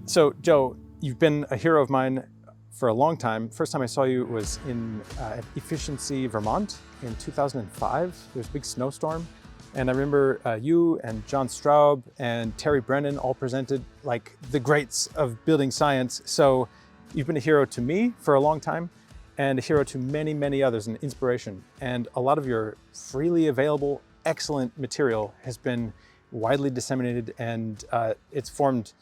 So, Joe, you've been a hero of mine for a long time. First time I saw you was at Efficiency, Vermont in 2005. There was a big snowstorm. And I remember you and John Straub and Terry Brennan all presented like the greats of building science. So you've been a hero to me for a long time and a hero to many, many others, an inspiration. And a lot of your freely available, excellent material has been widely disseminated, and it's formed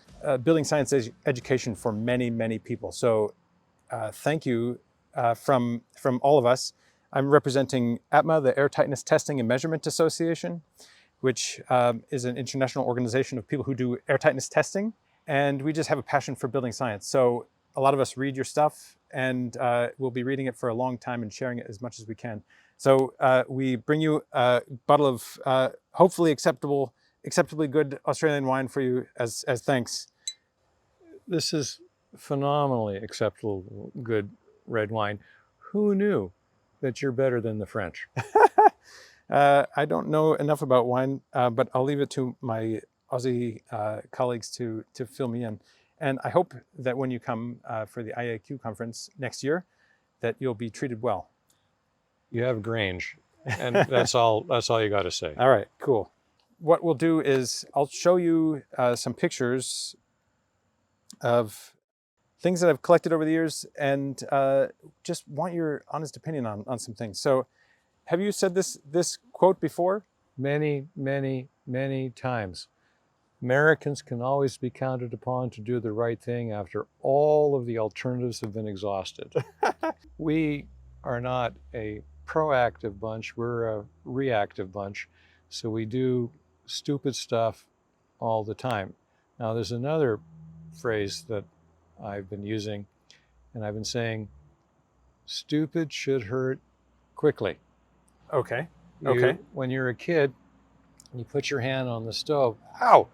building science education for many, many people. So thank you from all of us. I'm representing ATMA, the Airtightness Testing and Measurement Association, which is an international organization of people who do airtightness testing. And we just have a passion for building science. So a lot of us read your stuff, and we'll be reading it for a long time and sharing it as much as we can. So we bring you a bottle of hopefully acceptably good Australian wine for you as thanks. This is phenomenally acceptable good red wine. Who knew that you're better than the French? I don't know enough about wine, but I'll leave it to my Aussie colleagues to fill me in. And I hope that when you come for the IAQ conference next year, that you'll be treated well. You have Grange, and that's all you got to say. All right, cool. What we'll do is I'll show you some pictures of things that I've collected over the years, and just want your honest opinion on some things. So have you said this quote before? Many, many, many times. Americans can always be counted upon to do the right thing after all of the alternatives have been exhausted. We are not a proactive bunch, we're a reactive bunch. So we do stupid stuff all the time. Now there's another phrase that I've been using, and I've been saying, stupid should hurt quickly. Okay. When you're a kid, you put your hand on the stove, ow!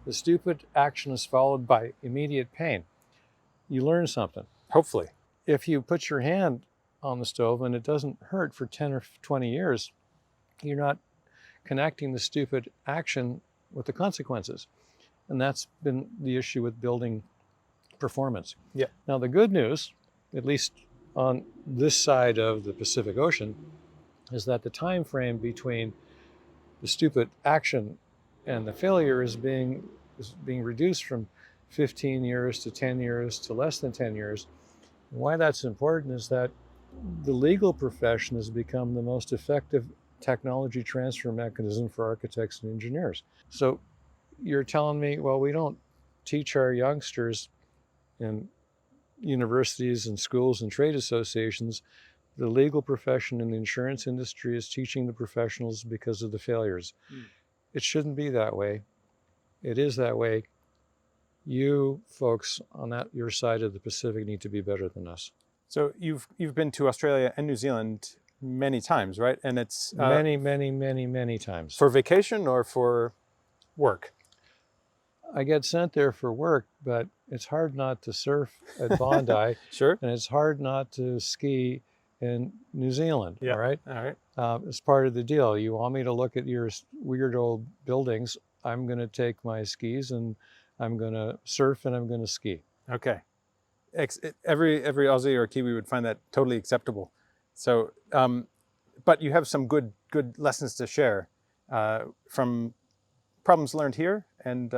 The stupid action is followed by immediate pain. You learn something. Hopefully. If you put your hand on the stove and it doesn't hurt for 10 or 20 years, you're not connecting the stupid action with the consequences. And that's been the issue with building performance. Yeah. Now the good news, at least on this side of the Pacific Ocean, is that the time frame between the stupid action and the failure is being reduced from 15 years to 10 years to less than 10 years. And why that's important is that the legal profession has become the most effective technology transfer mechanism for architects and engineers. So you're telling me, well, we don't teach our youngsters in universities and schools and trade associations. The legal profession and the insurance industry is teaching the professionals because of the failures. It shouldn't be that way. It is that way. You folks on your side of the Pacific need to be better than us. So you've been to Australia and New Zealand many times, right? And it's many, many, many, many times. For vacation or for work? I get sent there for work, but it's hard not to surf at Bondi. Sure. And it's hard not to ski in New Zealand. Yeah. All right. It's part of the deal. You want me to look at your weird old buildings, I'm going to take my skis and I'm going to surf and I'm going to ski. Okay. Every Aussie or Kiwi would find that totally acceptable. So, but you have some good lessons to share from problems learned here and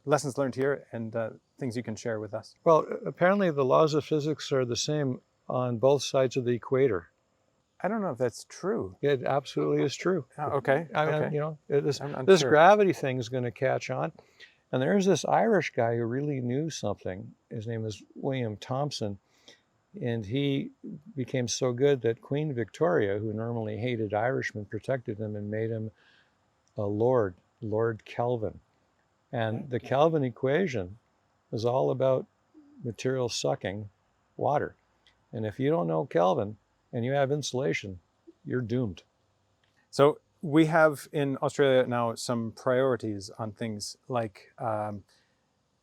lessons learned here, and things you can share with us. Well, apparently the laws of physics are the same on both sides of the equator. I don't know if that's true. It absolutely is true. Okay. You know, this gravity thing is going to catch on. And there's this Irish guy who really knew something. His name is William Thomson. And he became so good that Queen Victoria, who normally hated Irishmen, protected him and made him a Lord Kelvin. And the Kelvin equation is all about material sucking water. And if you don't know Kelvin and you have insulation, you're doomed. So we have in Australia now some priorities on things like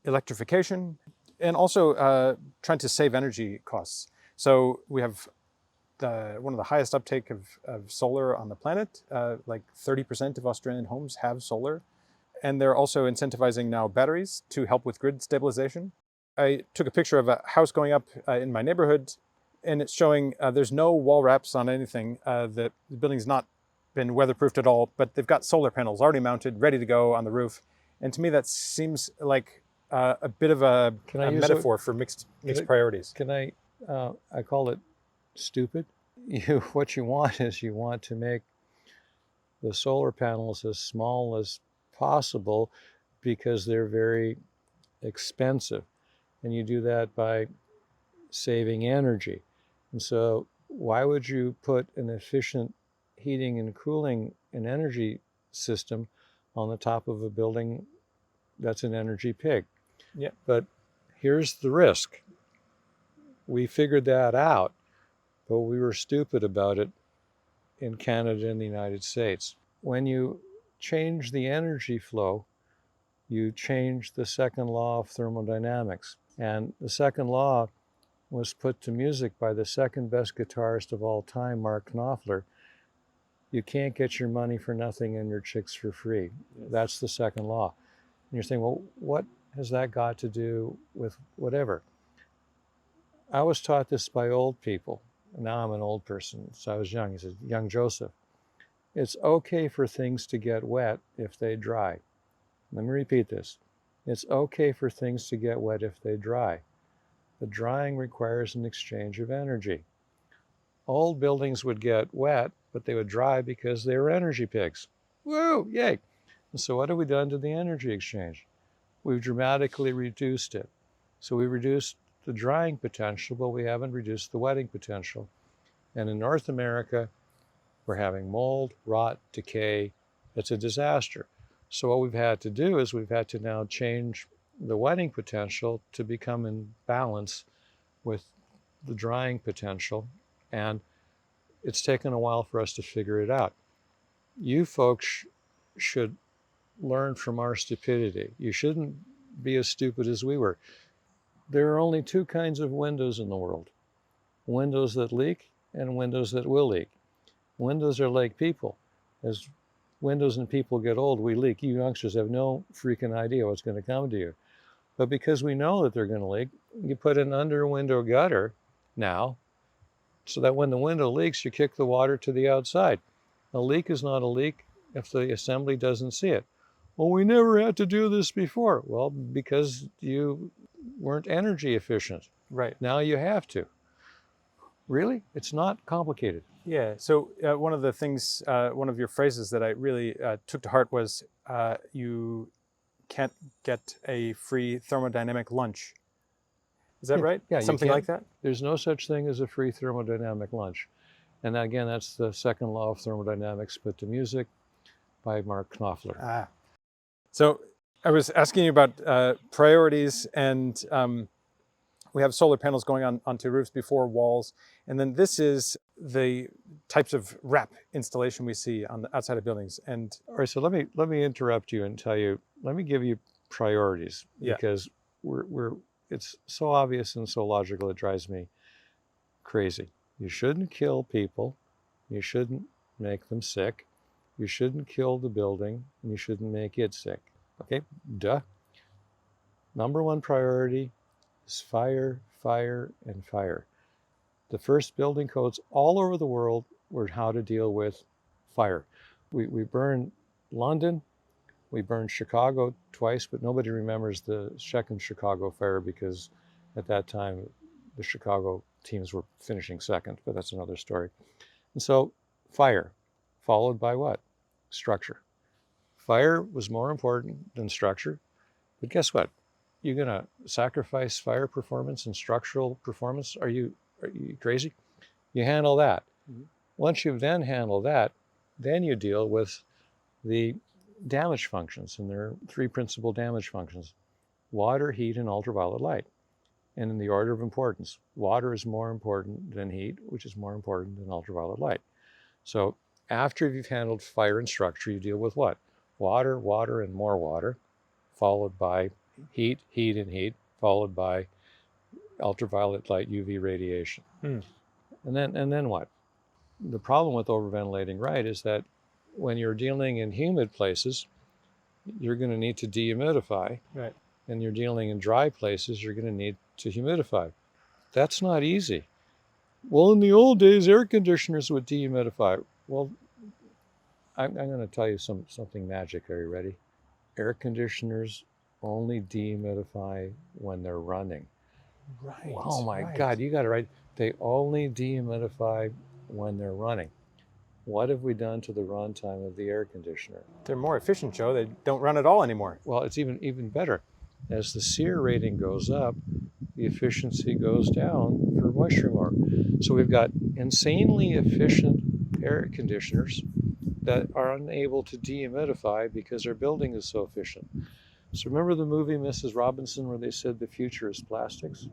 electrification and also trying to save energy costs. So we have one of the highest uptake of solar on the planet. Like 30% of Australian homes have solar. And they're also incentivizing now batteries to help with grid stabilization. I took a picture of a house going up in my neighborhood, and it's showing there's no wall wraps on anything. The building's not been weatherproofed at all, but they've got solar panels already mounted, ready to go on the roof. And to me, that seems like a bit of a metaphor for mixed priorities. Can I call it stupid? What you want is you want to make the solar panels as small as possible because they're very expensive. And you do that by saving energy. And so why would you put an efficient heating and cooling and energy system on the top of a building that's an energy pig? Yeah. But here's the risk. We figured that out, but we were stupid about it in Canada and the United States. When you change the energy flow, you change the second law of thermodynamics. And the second law was put to music by the second best guitarist of all time, Mark Knopfler. You can't get your money for nothing and your chicks for free. Yes. That's the second law. And you're saying, well, what has that got to do with whatever? I was taught this by old people. Now I'm an old person, so I was young. He said, young Joseph, it's okay for things to get wet if they dry. Let me repeat this. It's okay for things to get wet if they dry. The drying requires an exchange of energy. Old buildings would get wet, but they would dry because they were energy pigs. Woo, yay. And so what have we done to the energy exchange? We've dramatically reduced it. So we reduced the drying potential, but we haven't reduced the wetting potential. And in North America, we're having mold, rot, decay. It's a disaster. So what we've had to do is we've had to now change the wetting potential to become in balance with the drying potential. And it's taken a while for us to figure it out. You folks should learn from our stupidity. You shouldn't be as stupid as we were. There are only two kinds of windows in the world. Windows that leak and windows that will leak. Windows are like people. As windows and people get old, we leak. You youngsters have no freaking idea what's going to come to you. But because we know that they're going to leak, you put an under window gutter now, so that when the window leaks, you kick the water to the outside. A leak is not a leak if the assembly doesn't see it. Well, we never had to do this before. Well, because you weren't energy efficient. Right. Now you have to. Really? It's not complicated. Yeah. So one of the things, one of your phrases that I really took to heart was you can't get a free thermodynamic lunch. Is that right? Yeah. Something like that? There's no such thing as a free thermodynamic lunch. And again, that's the second law of thermodynamics put to music by Mark Knopfler. Ah. So I was asking you about priorities, and we have solar panels going onto roofs before walls. And then this is the types of wrap installation we see on the outside of buildings. And all right, so let me interrupt you and tell you, let me give you priorities, because it's so obvious and so logical, it drives me crazy. You shouldn't kill people. You shouldn't make them sick. You shouldn't kill the building, and you shouldn't make it sick. Okay, duh. Number one priority is fire, fire, and fire. The first building codes all over the world were how to deal with fire. We burned London, we burned Chicago twice, but nobody remembers the second Chicago fire because at that time the Chicago teams were finishing second, but that's another story. And so fire, followed by what? Structure. Fire was more important than structure, but guess what? You're going to sacrifice fire performance and structural performance? Are you crazy? You handle that. Mm-hmm. Once you've then handled that, then you deal with the damage functions, and there are three principal damage functions: water, heat, and ultraviolet light. And in the order of importance, water is more important than heat, which is more important than ultraviolet light. So after you've handled fire and structure, you deal with what? Water, water, and more water, followed by heat, heat, and heat, followed by ultraviolet light, UV radiation. And then what? The problem with overventilating right is that when you're dealing in humid places, you're going to need to dehumidify. Right. and you're dealing in dry places, you're going to need to humidify. That's not easy. Well, in the old days, air conditioners would dehumidify. Well, I'm going to tell you something magic. Are you ready? Air conditioners only dehumidify when they're running. Right. Oh my right. God, you got it right. They only dehumidify when they're running. What have we done to the runtime of the air conditioner? They're more efficient, Joe. They don't run at all anymore. Well, it's even better. As the SEER rating goes up, the efficiency goes down for moisture removal. So we've got insanely efficient air conditioners that are unable to dehumidify because our building is so efficient. So remember the movie Mrs. Robinson where they said the future is plastics?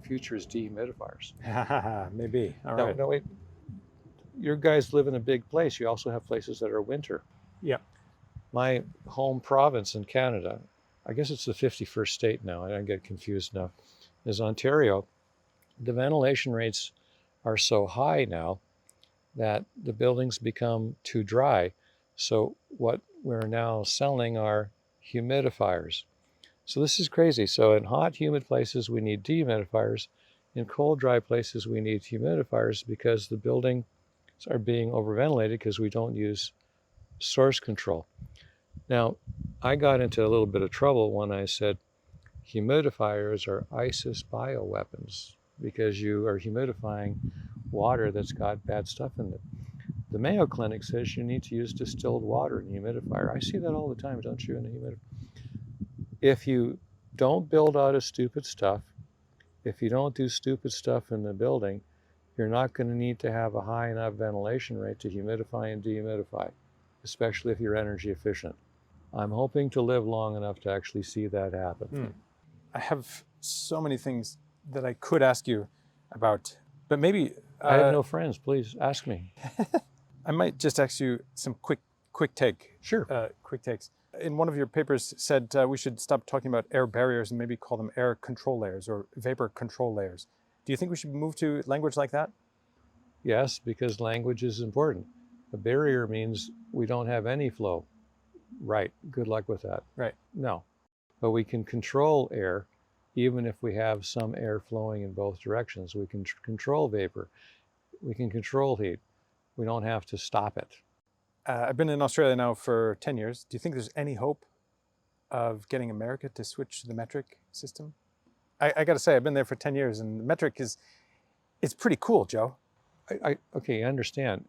The future is dehumidifiers. Maybe. All right. No, wait. Your guys live in a big place. You also have places that are winter. Yeah. My home province in Canada, I guess it's the 51st state now, I don't get confused now, is Ontario. The ventilation rates are so high now that the buildings become too dry. So what we're now selling are humidifiers. So this is crazy. So in hot, humid places, we need dehumidifiers. In cold, dry places, we need humidifiers because the buildings are being overventilated because we don't use source control. Now, I got into a little bit of trouble when I said humidifiers are ISIS bioweapons because you are humidifying water that's got bad stuff in it. The Mayo Clinic says you need to use distilled water in a humidifier. I see that all the time, don't you, in a humidifier? If you don't build out of stupid stuff, if you don't do stupid stuff in the building, you're not going to need to have a high enough ventilation rate to humidify and dehumidify, especially if you're energy efficient. I'm hoping to live long enough to actually see that happen. I have so many things that I could ask you about, but maybe I have no friends. Please ask me. I might just ask you some quick take. Sure. Quick takes. In one of your papers said we should stop talking about air barriers and maybe call them air control layers or vapor control layers. Do you think we should move to language like that? Yes, because language is important. A barrier means we don't have any flow. Right. Good luck with that. Right. No. But we can control air even if we have some air flowing in both directions. We can control vapor. We can control heat. We don't have to stop it. I've been in Australia now for 10 years. Do you think there's any hope of getting America to switch to the metric system? I got to say, I've been there for 10 years, and the metric it's pretty cool, Joe. Okay, I understand.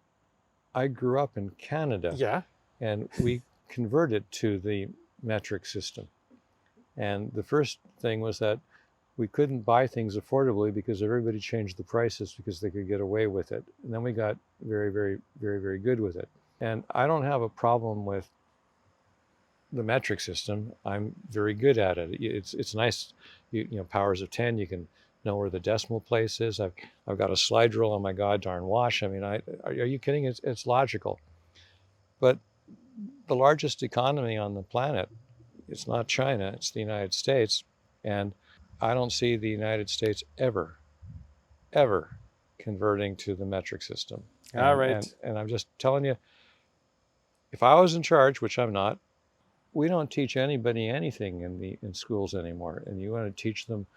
I grew up in Canada. Yeah. And we converted to the metric system. And the first thing was that we couldn't buy things affordably because everybody changed the prices because they could get away with it. And then we got very, very, very, very good with it. And I don't have a problem with the metric system. I'm very good at it. It's nice, you know, powers of 10, you can know where the decimal place is. I've got a slide rule on my goddamn watch. I mean, are you kidding? It's logical. But the largest economy on the planet, it's not China, it's the United States. And I don't see the United States ever converting to the metric system. All right. And I'm just telling you, if I was in charge, which I'm not, we don't teach anybody anything in schools anymore. And you want to teach them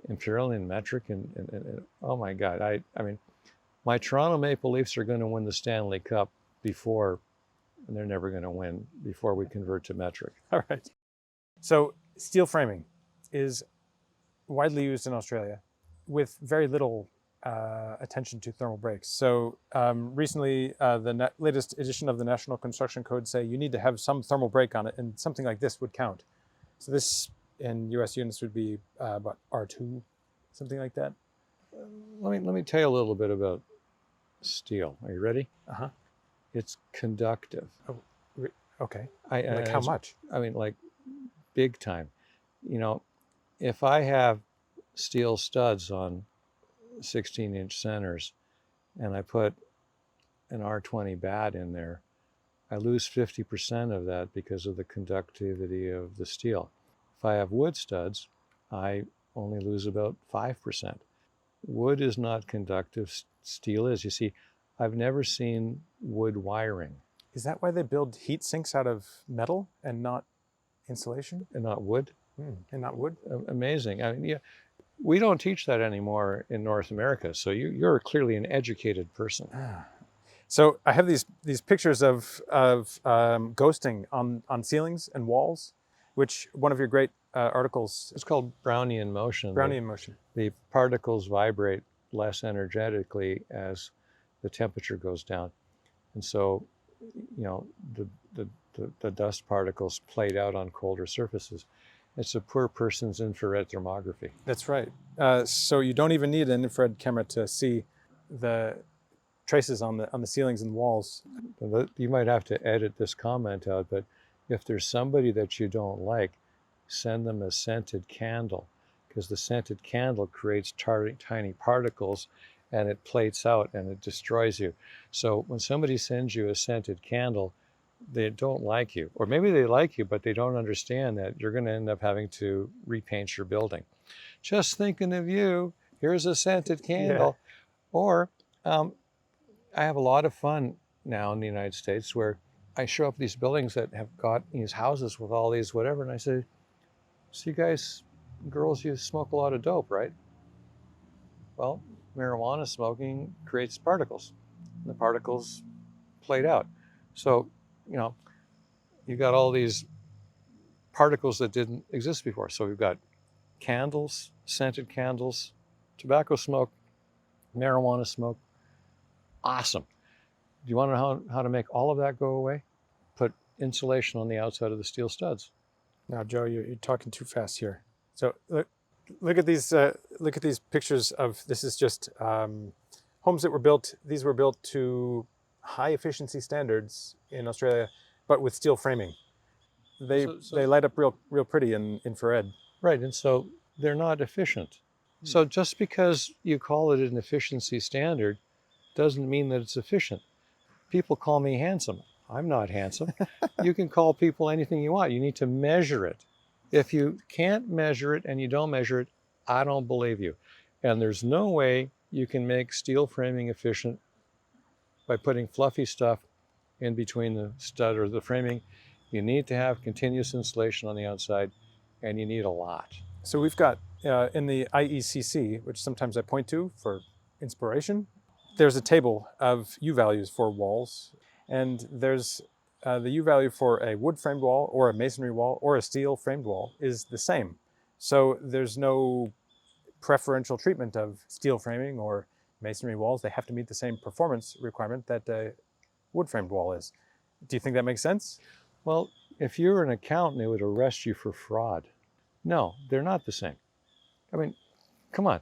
imperial and metric and oh my God. I mean, my Toronto Maple Leafs are going to win the Stanley Cup before, and they're never going to win before we convert to metric. All right. So steel framing is widely used in Australia with very little attention to thermal breaks. So recently, the latest edition of the National Construction Code say you need to have some thermal break on it, and something like this would count. So this in US units would be about R2, something like that. Let me tell you a little bit about steel. Are you ready? Uh-huh. It's conductive. Oh, okay. Like how much? I mean, like big time. You know, if I have steel studs on 16-inch centers and I put an R20 bat in there, I lose 50% of that because of the conductivity of the steel. If I have wood studs, I only lose about 5%. Wood is not conductive, steel is. You see, I've never seen wood wiring. Is that why they build heat sinks out of metal and not Insulation and not wood. and not wood. Amazing. I mean, yeah, we don't teach that anymore in North America. So you're clearly an educated person. So I have these pictures of ghosting on ceilings and walls, which one of your great articles. It's called Brownian motion. Brownian motion. The particles vibrate less energetically as the temperature goes down, and so, you know, the dust particles played out on colder surfaces. It's a poor person's infrared thermography. That's right. So you don't even need an infrared camera to see the traces on the ceilings and walls. You might have to edit this comment out, but if there's somebody that you don't like, send them a scented candle, because the scented candle creates tiny particles and it plates out and it destroys you. So when somebody sends you a scented candle, they don't like you, or maybe they like you, but they don't understand that you're going to end up having to repaint your building. Just thinking of you, here's a scented candle. Yeah. Or I have a lot of fun now in the United States where I show up these buildings that have got these houses with all these whatever, and I say, so you guys, girls, you smoke a lot of dope, right? Well, marijuana smoking creates particles. The particles played out. So, you know, you got all these particles that didn't exist before. So we've got candles, scented candles, tobacco smoke, marijuana smoke. Awesome. Do you want to know how to make all of that go away? Put insulation on the outside of the steel studs. Now, Joe, you're talking too fast here. So look at these pictures of, this is just homes that were built. These were built to high efficiency standards in Australia, but with steel framing. They light up real pretty in infrared. Right, and so they're not efficient. So just because you call it an efficiency standard doesn't mean that it's efficient. People call me handsome. I'm not handsome. You can call people anything you want. You need to measure it. If you can't measure it and you don't measure it, I don't believe you. And there's no way you can make steel framing efficient by putting fluffy stuff in between the stud or the framing. You need to have continuous insulation on the outside, and you need a lot. So we've got in the IECC, which sometimes I point to for inspiration, there's a table of U values for walls, and there's the U value for a wood framed wall or a masonry wall or a steel framed wall is the same. So there's no preferential treatment of steel framing or masonry walls. They have to meet the same performance requirement that a wood framed wall is. Do you think that makes sense? Well, if you're an accountant, they would arrest you for fraud. No, they're not the same. I mean, come on.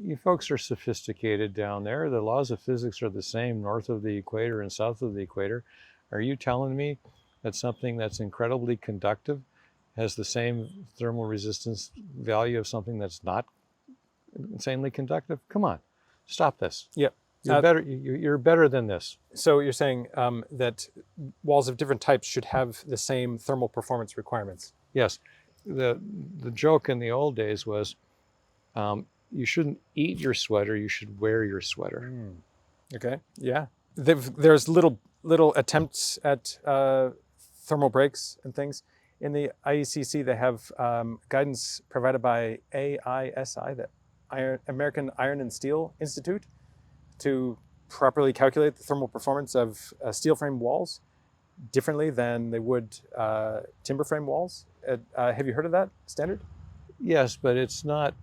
You folks are sophisticated down there. The laws of physics are the same north of the equator and south of the equator. Are you telling me that something that's incredibly conductive has the same thermal resistance value of something that's not insanely conductive? Come on, stop this. Yep. You're better than this. So you're saying that walls of different types should have the same thermal performance requirements? Yes. The joke in the old days was you shouldn't eat your sweater, you should wear your sweater. Okay, yeah. There's little attempts at thermal breaks and things. In the IECC, they have guidance provided by AISI, the American Iron and Steel Institute, to properly calculate the thermal performance of steel frame walls differently than they would timber frame walls. Have you heard of that standard? Yes, but it's not,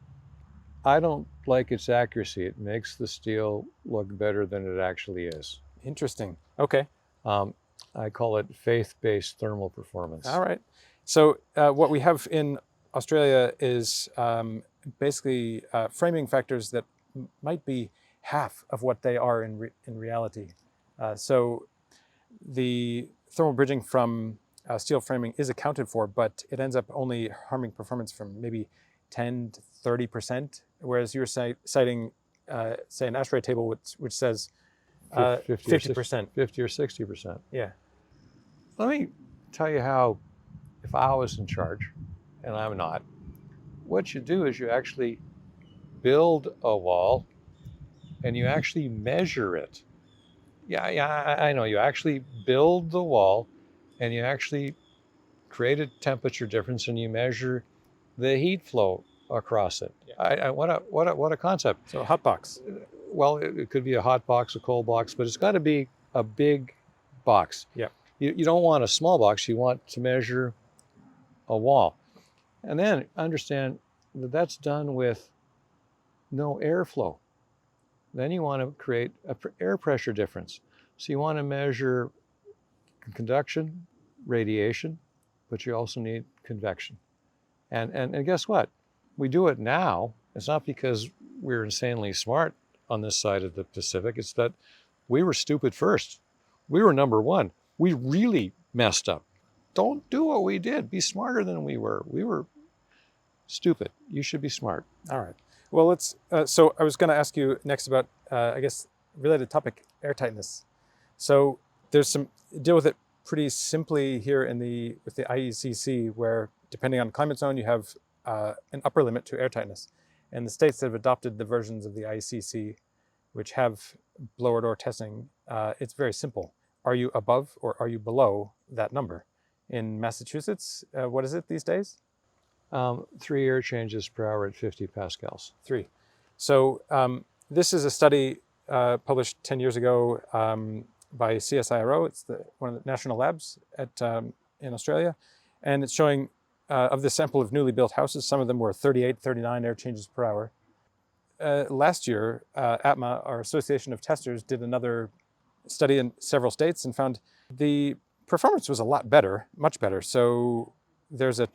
I don't like its accuracy. It makes the steel look better than it actually is. Interesting. Okay. I call it faith-based thermal performance. All right. So what we have in Australia is basically framing factors that might be half of what they are in reality. So the thermal bridging from steel framing is accounted for, but it ends up only harming performance from maybe 10 to 30%, whereas you're citing, say, an ASHRAE table which says 50%. 50 or 60%. Yeah. Let me tell you how, if I was in charge, and I'm not, what you do is you actually build a wall and you actually measure it. Yeah, I know. You actually build the wall and you actually create a temperature difference and you measure the heat flow across it. Yeah. What a concept. So a hot box. Well, it could be a hot box, a cold box, but it's got to be a big box. Yeah. You don't want a small box. You want to measure a wall. And then understand that that's done with no airflow. Then you want to create an air pressure difference. So you want to measure conduction, radiation, but you also need convection. And guess what? We do it now. It's not because we're insanely smart on this side of the Pacific. It's that we were stupid first. We were number one. We really messed up. Don't do what we did. Be smarter than we were. We were stupid. You should be smart. All right. Well, let's. So I was going to ask you next about, I guess, related topic, airtightness. So there's some deal with it pretty simply here with the IECC, where depending on climate zone, you have an upper limit to airtightness. And the states that have adopted the versions of the IECC, which have blower door testing, it's very simple. Are you above or are you below that number? In Massachusetts, what is it these days? 3 air changes per hour at 50 pascals. 3. So this is a study published 10 years ago by CSIRO. It's one of the national labs in Australia. And it's showing of the sample of newly built houses, some of them were 38, 39 air changes per hour. Last year, ATMA, our Association of Testers, did another study in several states and found the performance was a lot better, much better. So there's a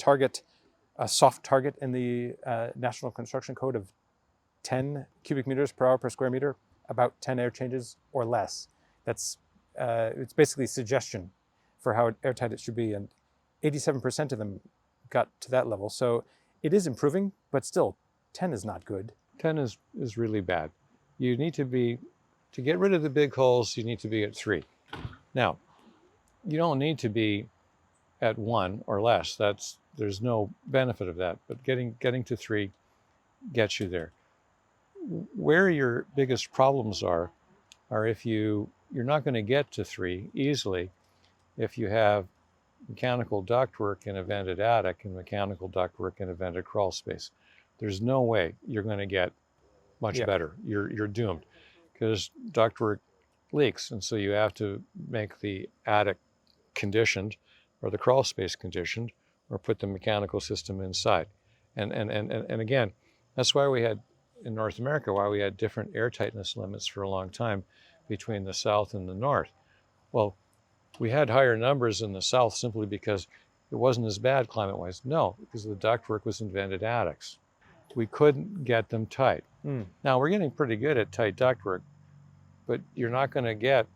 soft target in the National Construction Code of 10 cubic meters per hour per square meter, about 10 air changes or less. That's it's basically suggestion for how airtight it should be, and 87% of them got to that level. So it is improving, but still 10 is not good. 10 is really bad. You need to get rid of the big holes, you need to be at 3. Now, you don't need to be at 1 or less. There's no benefit of that, but getting to 3 gets you there. Where your biggest problems are if you're not going to get to 3 easily if you have mechanical ductwork in a vented attic and mechanical ductwork in a vented crawl space. There's no way you're going to get much better. You're doomed because ductwork leaks, and so you have to make the attic conditioned or the crawl space conditioned, or put the mechanical system inside. And again, that's why we had in North America, why we had different air tightness limits for a long time between the South and the North. Well, we had higher numbers in the South simply because it wasn't as bad climate-wise. No, because the ductwork was in vented attics. We couldn't get them tight. Now we're getting pretty good at tight ductwork, but you're not going to get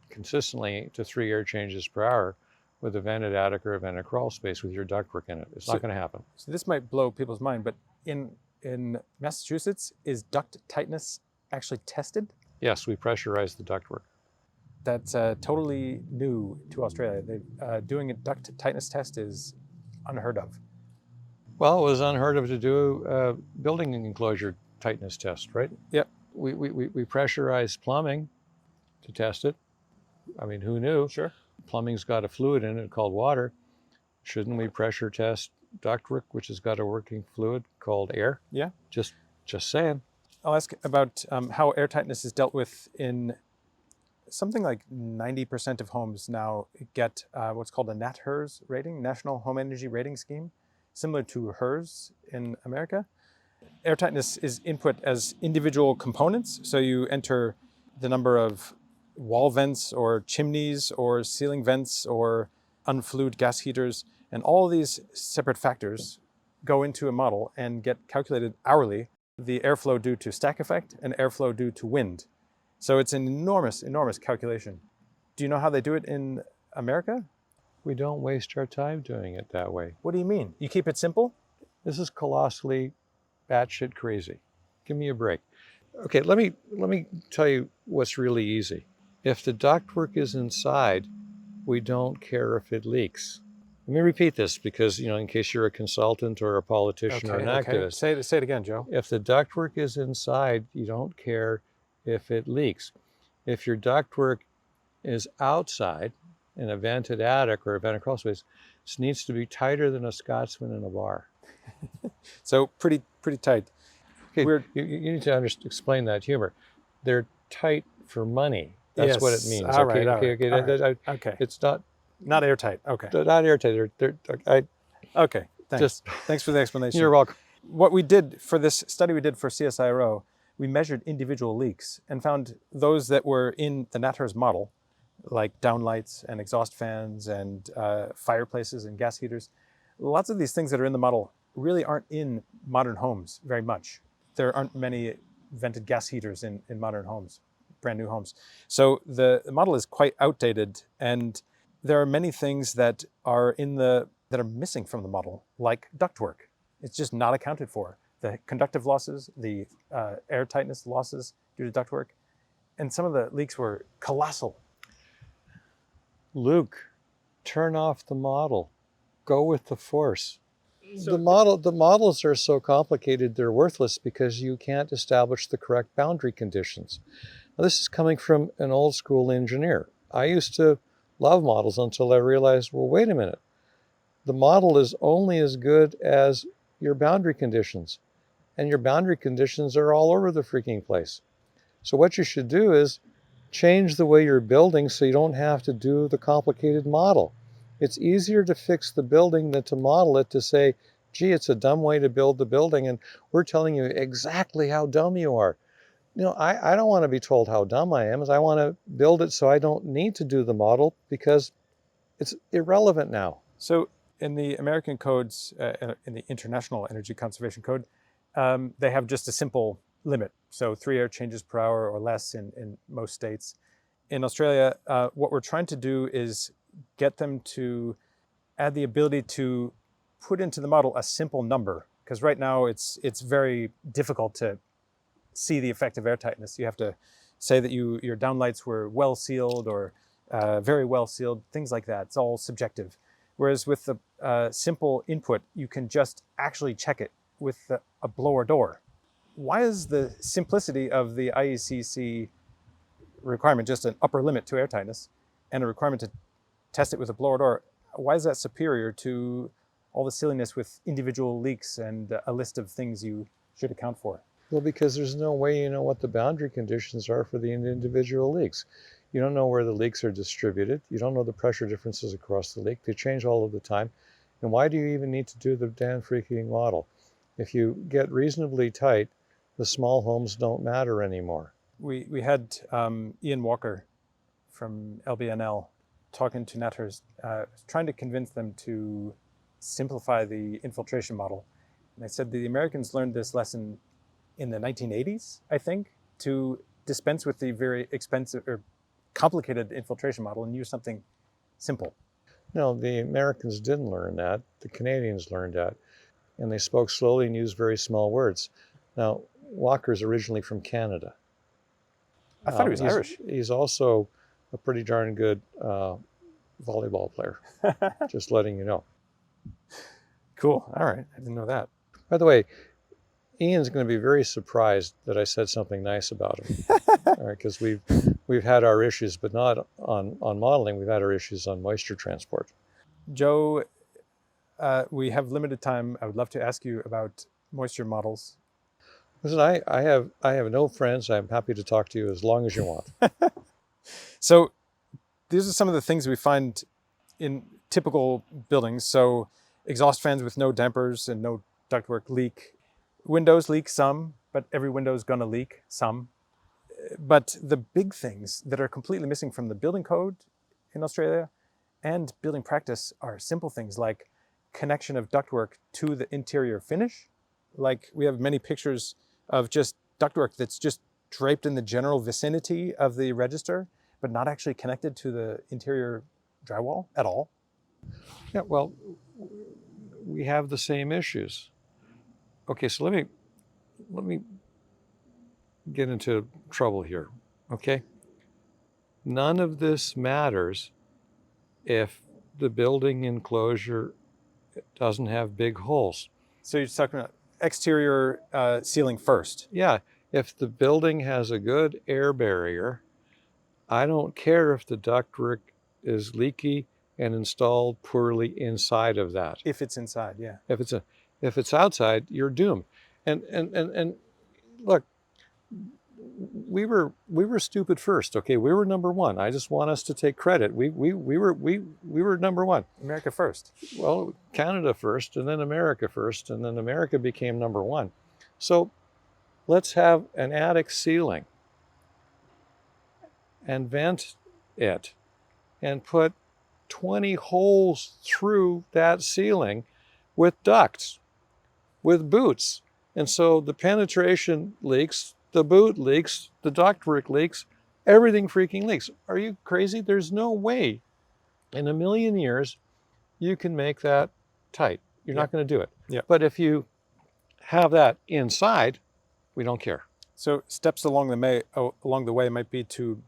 consistently to 3 air changes per hour with a vented attic or a vented crawl space with your ductwork in it. It's not going to happen. So this might blow people's mind, but in Massachusetts, is duct tightness actually tested? Yes, we pressurize the ductwork. That's totally new to Australia. Doing a duct tightness test is unheard of. Well, it was unheard of to do a building enclosure tightness test, right? Yep. We pressurized plumbing to test it. I mean, who knew? Sure. Plumbing's got a fluid in it called water. Shouldn't we pressure test ductwork, which has got a working fluid called air? Yeah. Just saying. I'll ask about how airtightness is dealt with in something like 90% of homes now get what's called a NatHERS rating, National Home Energy Rating Scheme, similar to HERS in America. Airtightness is input as individual components. So you enter the number of wall vents or chimneys or ceiling vents or unflued gas heaters, and all these separate factors go into a model and get calculated hourly, the airflow due to stack effect and airflow due to wind. So it's an enormous, enormous calculation. Do you know how they do it in America? We don't waste our time doing it that way. What do you mean? You keep it simple? This is colossally batshit crazy. Give me a break. Okay, let me tell you what's really easy. If the ductwork is inside, we don't care if it leaks. Let me repeat this because, in case you're a consultant or a politician or an activist. Say it again, Joe. If the ductwork is inside, you don't care if it leaks. If your ductwork is outside, in a vented attic or a vented crawl space, this needs to be tighter than a Scotsman in a bar. So pretty tight. Okay, We're, you need to explain that humor. They're tight for money. That's yes, what it means. all right, Okay. It's not airtight. Okay. not airtight. Okay. Thanks. Thanks for the explanation. You're welcome. What we did for this study we did for CSIRO, we measured individual leaks and found those that were in the NatHERS model, like downlights and exhaust fans and fireplaces and gas heaters. Lots of these things that are in the model really aren't in modern homes very much. There aren't many vented gas heaters in modern homes, brand new homes. So the model is quite outdated, and there are many things that are missing from the model, like ductwork. It's just not accounted for. The conductive losses, the airtightness losses due to ductwork, and some of the leaks were colossal. Luke, turn off the model. Go with the force. The models are so complicated, they're worthless because you can't establish the correct boundary conditions. Now, this is coming from an old school engineer. I used to love models until I realized, well, wait a minute. The model is only as good as your boundary conditions, and your boundary conditions are all over the freaking place. So what you should do is change the way you're building so you don't have to do the complicated model. It's easier to fix the building than to model it, to say, gee, it's a dumb way to build the building, and we're telling you exactly how dumb you are. I don't want to be told how dumb I am. I want to build it so I don't need to do the model because it's irrelevant now. So in the American codes, in the International Energy Conservation Code, they have just a simple limit. So 3 air changes per hour or less in most states. In Australia, what we're trying to do is get them to add the ability to put into the model a simple number, because right now it's very difficult to see the effect of airtightness. You have to say that your downlights were well sealed or very well sealed, things like that. It's all subjective. Whereas with the simple input, you can just actually check it with a blower door. Why is the simplicity of the IECC requirement just an upper limit to airtightness and a requirement to test it with a blower door? Why is that superior to all the silliness with individual leaks and a list of things you should account for? Well, because there's no way you know what the boundary conditions are for the individual leaks. You don't know where the leaks are distributed. You don't know the pressure differences across the leak. They change all of the time. And why do you even need to do the damn freaking model? If you get reasonably tight, the small homes don't matter anymore. We had Ian Walker from LBNL talking to NatHERS, trying to convince them to simplify the infiltration model. And I said the Americans learned this lesson in the 1980s, I think, to dispense with the very expensive or complicated infiltration model and use something simple. No, the Americans didn't learn that. The Canadians learned that. And they spoke slowly and used very small words. Now, Walker's originally from Canada. I thought he was Irish. He's also a pretty darn good volleyball player, just letting you know. Cool. All right. I didn't know that. By the way, Ian's going to be very surprised that I said something nice about him. All right, because we've had our issues, but not on modeling. We've had our issues on moisture transport. Joe, we have limited time. I would love to ask you about moisture models. Listen, I have no friends. I'm happy to talk to you as long as you want. So these are some of the things we find in typical buildings. So exhaust fans with no dampers and no ductwork leak. Windows leak some, but every window is going to leak some. But the big things that are completely missing from the building code in Australia and building practice are simple things like connection of ductwork to the interior finish. Like we have many pictures of just ductwork that's just draped in the general vicinity of the register, but not actually connected to the interior drywall at all. Yeah, well, we have the same issues. Okay, so let me get into trouble here, okay? None of this matters if the building enclosure doesn't have big holes. So you're talking about exterior sealing first. Yeah, if the building has a good air barrier, I don't care if the ductwork is leaky and installed poorly inside of that. If it's inside, yeah. If it's outside, you're doomed. And look, we were stupid first. Okay, we were number one. I just want us to take credit. We were number one. America first. Well, Canada first, and then America first, and then America became number one. So let's have an attic ceiling and vent it and put 20 holes through that ceiling with ducts, with boots. And so the penetration leaks, the boot leaks, the ductwork leaks, everything freaking leaks. Are you crazy? There's no way in a million years you can make that tight. You're not going to do it. Yeah. But if you have that inside, we don't care. So steps along the way might be to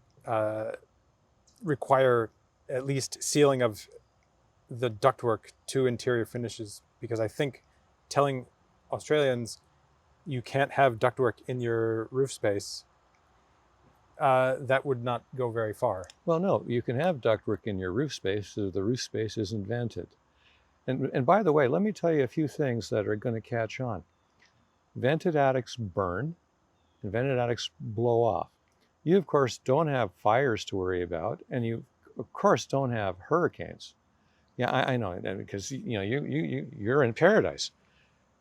require at least sealing of the ductwork to interior finishes, because I think telling Australians you can't have ductwork in your roof space, that would not go very far. Well, no, you can have ductwork in your roof space so the roof space isn't vented. And by the way, let me tell you a few things that are going to catch on. Vented attics burn and vented attics blow off. You, of course, don't have fires to worry about, and you, of course, don't have hurricanes. Yeah, I know, because you're in paradise.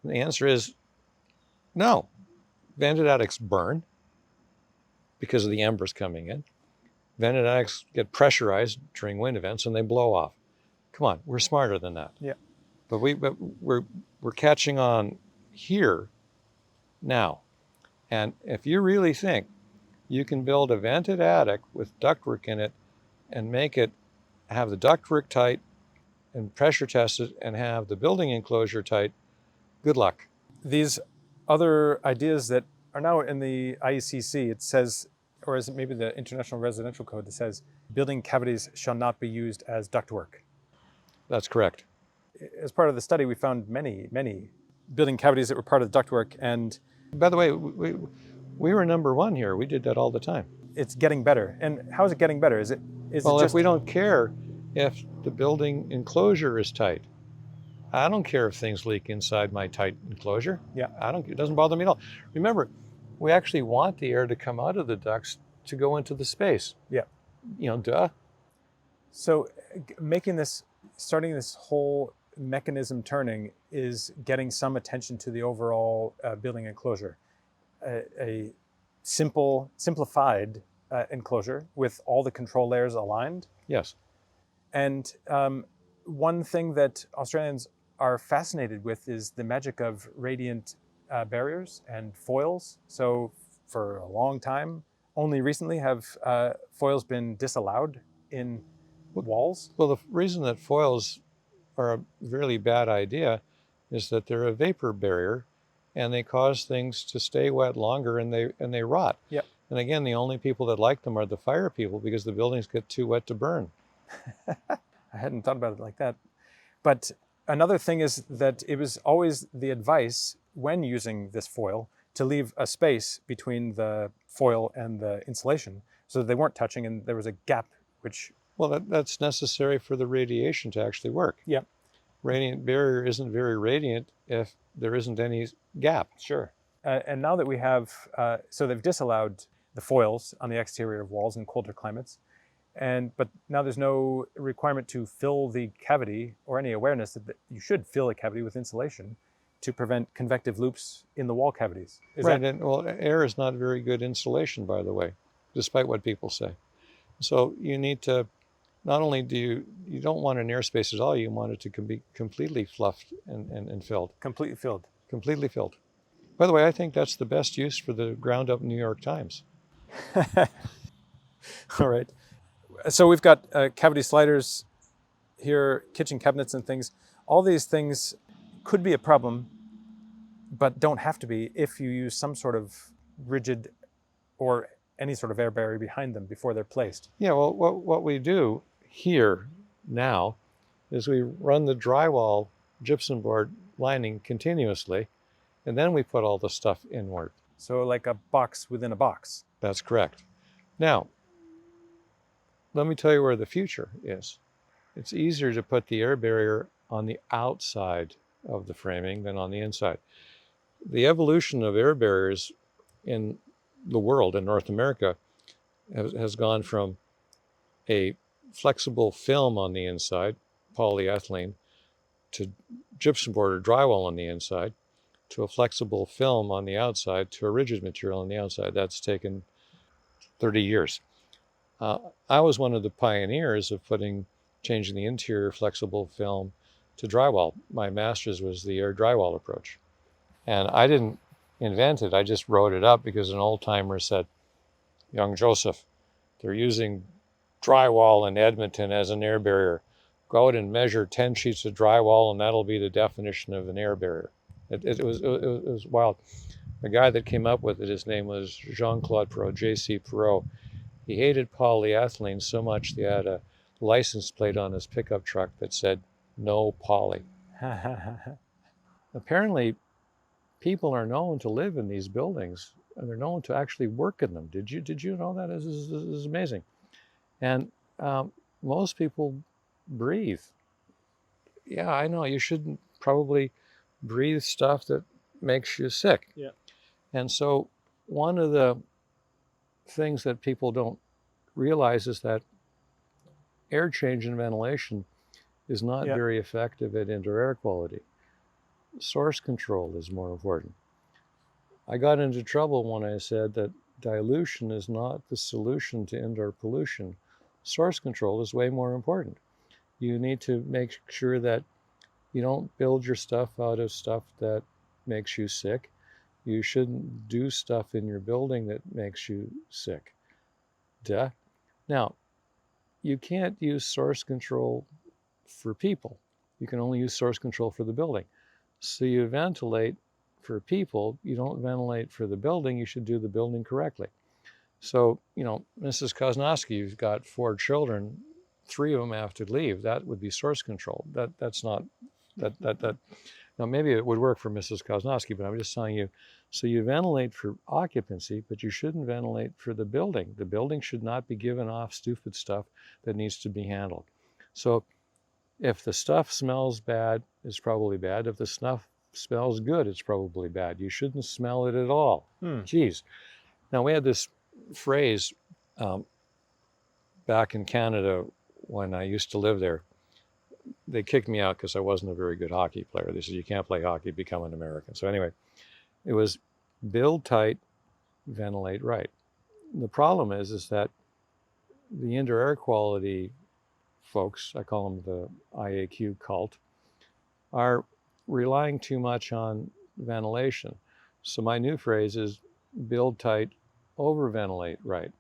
And the answer is no. Vented attics burn because of the embers coming in. Vented attics get pressurized during wind events and they blow off. Come on, we're smarter than that. Yeah. But we're catching on here now. And if you really think you can build a vented attic with ductwork in it and make it have the ductwork tight and pressure tested and have the building enclosure tight, good luck. These other ideas that are now in the IECC, it says, or is it maybe the International Residential Code that says, building cavities shall not be used as ductwork. That's correct. As part of the study, we found many building cavities that were part of the ductwork, and by the way, we were number one here. We did that all the time. It's getting better. And how is it getting better? Is it just... if we don't care if the building enclosure is tight. I don't care if things leak inside my tight enclosure. Yeah. It doesn't bother me at all. Remember, we actually want the air to come out of the ducts to go into the space. Yeah. Duh. So starting this whole mechanism turning is getting some attention to the overall building enclosure. A simplified enclosure with all the control layers aligned. Yes. And one thing that Australians are fascinated with is the magic of radiant barriers and foils. So for a long time, only recently have foils been disallowed in walls. Well, the reason that foils are a really bad idea is that they're a vapor barrier and they cause things to stay wet longer and they rot. Yep. And again, the only people that like them are the fire people because the buildings get too wet to burn. I hadn't thought about it like that. But another thing is that it was always the advice when using this foil to leave a space between the foil and the insulation so that they weren't touching and there was a gap, which... Well, that's necessary for the radiation to actually work. Yeah. Radiant barrier isn't very radiant if there isn't any gap. Sure. And now that we have, so they've disallowed the foils on the exterior of walls in colder climates, but now there's no requirement to fill the cavity or any awareness that you should fill a cavity with insulation to prevent convective loops in the wall cavities. Air is not very good insulation, by the way, despite what people say. So you need to, not only you don't want an airspace at all, you want it to be completely fluffed and filled. Completely filled. Completely filled. By the way, I think that's the best use for the ground up New York Times. All right. So we've got cavity sliders here, kitchen cabinets and things. All these things could be a problem, but don't have to be if you use some sort of rigid or any sort of air barrier behind them before they're placed. Yeah, well, what we do here now is we run the drywall gypsum board lining continuously, and then we put all the stuff inward. So like a box within a box. That's correct. Now, let me tell you where the future is. It's easier to put the air barrier on the outside of the framing than on the inside. The evolution of air barriers in the world, in North America, has gone from a flexible film on the inside, polyethylene, to gypsum board or drywall on the inside, to a flexible film on the outside, to a rigid material on the outside. That's taken 30 years. I was one of the pioneers of changing the interior flexible film to drywall. My master's was the air drywall approach. And I didn't invent it, I just wrote it up because an old timer said, "Young Joseph, they're using drywall in Edmonton as an air barrier. Go out and measure 10 sheets of drywall and that'll be the definition of an air barrier." It was wild. The guy that came up with it, his name was Jean-Claude Perrault, J.C. Perrault. He hated polyethylene so much he had a license plate on his pickup truck that said, "No poly." Apparently, people are known to live in these buildings and they're known to actually work in them. Did you know that? This is amazing. And most people breathe. Yeah, I know you shouldn't probably breathe stuff that makes you sick. Yeah. And so one of the things that people don't realize is that air change and ventilation is not very effective at indoor air quality. Source control is more important. I got into trouble when I said that dilution is not the solution to indoor pollution. Source control is way more important. You need to make sure that you don't build your stuff out of stuff that makes you sick. You shouldn't do stuff in your building that makes you sick. Duh. Now, you can't use source control for people. You can only use source control for the building. So you ventilate for people, you don't ventilate for the building, you should do the building correctly. So, Mrs. Kosnowski, you've got 4 children, 3 of them have to leave. That would be source control. That's not, now maybe it would work for Mrs. Kosnowski, but I'm just telling you, so you ventilate for occupancy, but you shouldn't ventilate for the building. The building should not be giving off stupid stuff that needs to be handled. So if the stuff smells bad, it's probably bad. If the stuff smells good, it's probably bad. You shouldn't smell it at all. Geez. Now, we had this phrase back in Canada when I used to live there. They kicked me out because I wasn't a very good hockey player. They said, "You can't play hockey, become an American." So anyway, it was build tight, ventilate right. The problem is that the indoor air quality folks, I call them the IAQ cult, are relying too much on ventilation. So my new phrase is build tight, over ventilate right.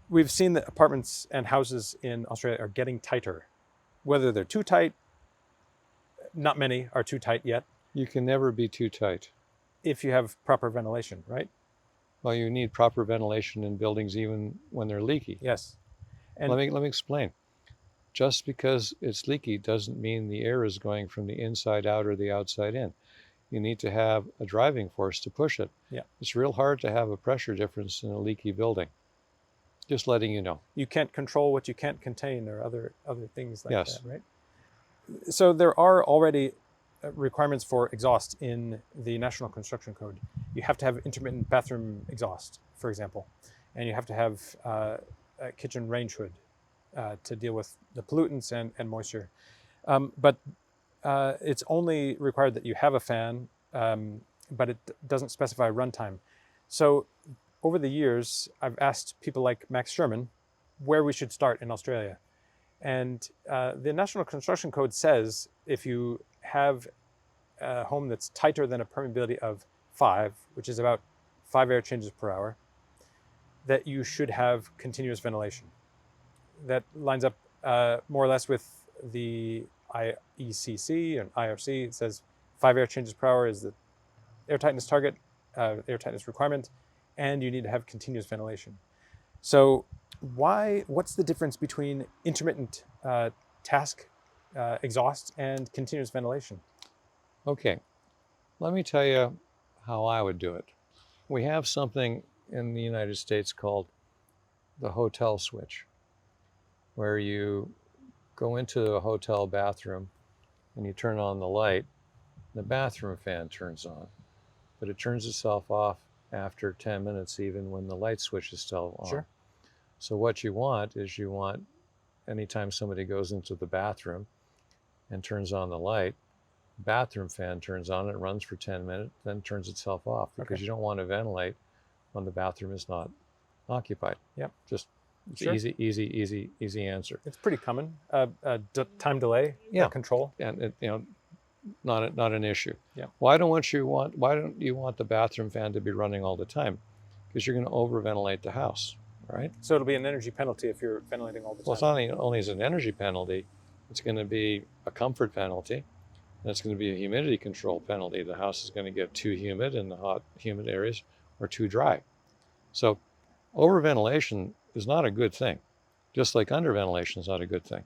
We've seen that apartments and houses in Australia are getting tighter. Whether they're too tight, not many are too tight yet. You can never be too tight. If you have proper ventilation, right? Well, you need proper ventilation in buildings even when they're leaky. Yes. And let me explain. Just because it's leaky doesn't mean the air is going from the inside out or the outside in. You need to have a driving force to push it. Yeah. It's real hard to have a pressure difference in a leaky building. Just letting you know. You can't control what you can't contain, or other things like Yes. that, right? So there are already requirements for exhaust in the National Construction Code. You have to have intermittent bathroom exhaust, for example, and you have to have a kitchen range hood to deal with the pollutants and moisture. But it's only required that you have a fan, but it doesn't specify runtime. So over the years, I've asked people like Max Sherman where we should start in Australia. And the National Construction Code says if you have a home that's tighter than a permeability of 5, which is about 5 air changes per hour, that you should have continuous ventilation. That lines up more or less with the IECC and IRC. It says 5 air changes per hour is the air tightness target, air tightness requirement, and you need to have continuous ventilation. So what's the difference between intermittent task exhaust and continuous ventilation? Okay, let me tell you how I would do it. We have something in the United States called the hotel switch. where you go into a hotel bathroom and you turn on the light, the bathroom fan turns on, but it turns itself off after 10 minutes, even when the light switch is still on. Sure. So what you want is anytime somebody goes into the bathroom and turns on the light, bathroom fan turns on, it runs for 10 minutes, then turns itself off, because you don't want to ventilate when the bathroom is not occupied. Yep. Just Sure. easy answer. It's pretty common. Time delay control. And not an issue. Yeah. Why don't you want the bathroom fan to be running all the time? Because you're going to overventilate the house, right? So it'll be an energy penalty if you're ventilating all the time. Well, it's not only as an energy penalty, it's going to be a comfort penalty, and it's going to be a humidity control penalty. The house is going to get too humid in the hot, humid areas, or too dry. So overventilation is not a good thing, just like underventilation is not a good thing.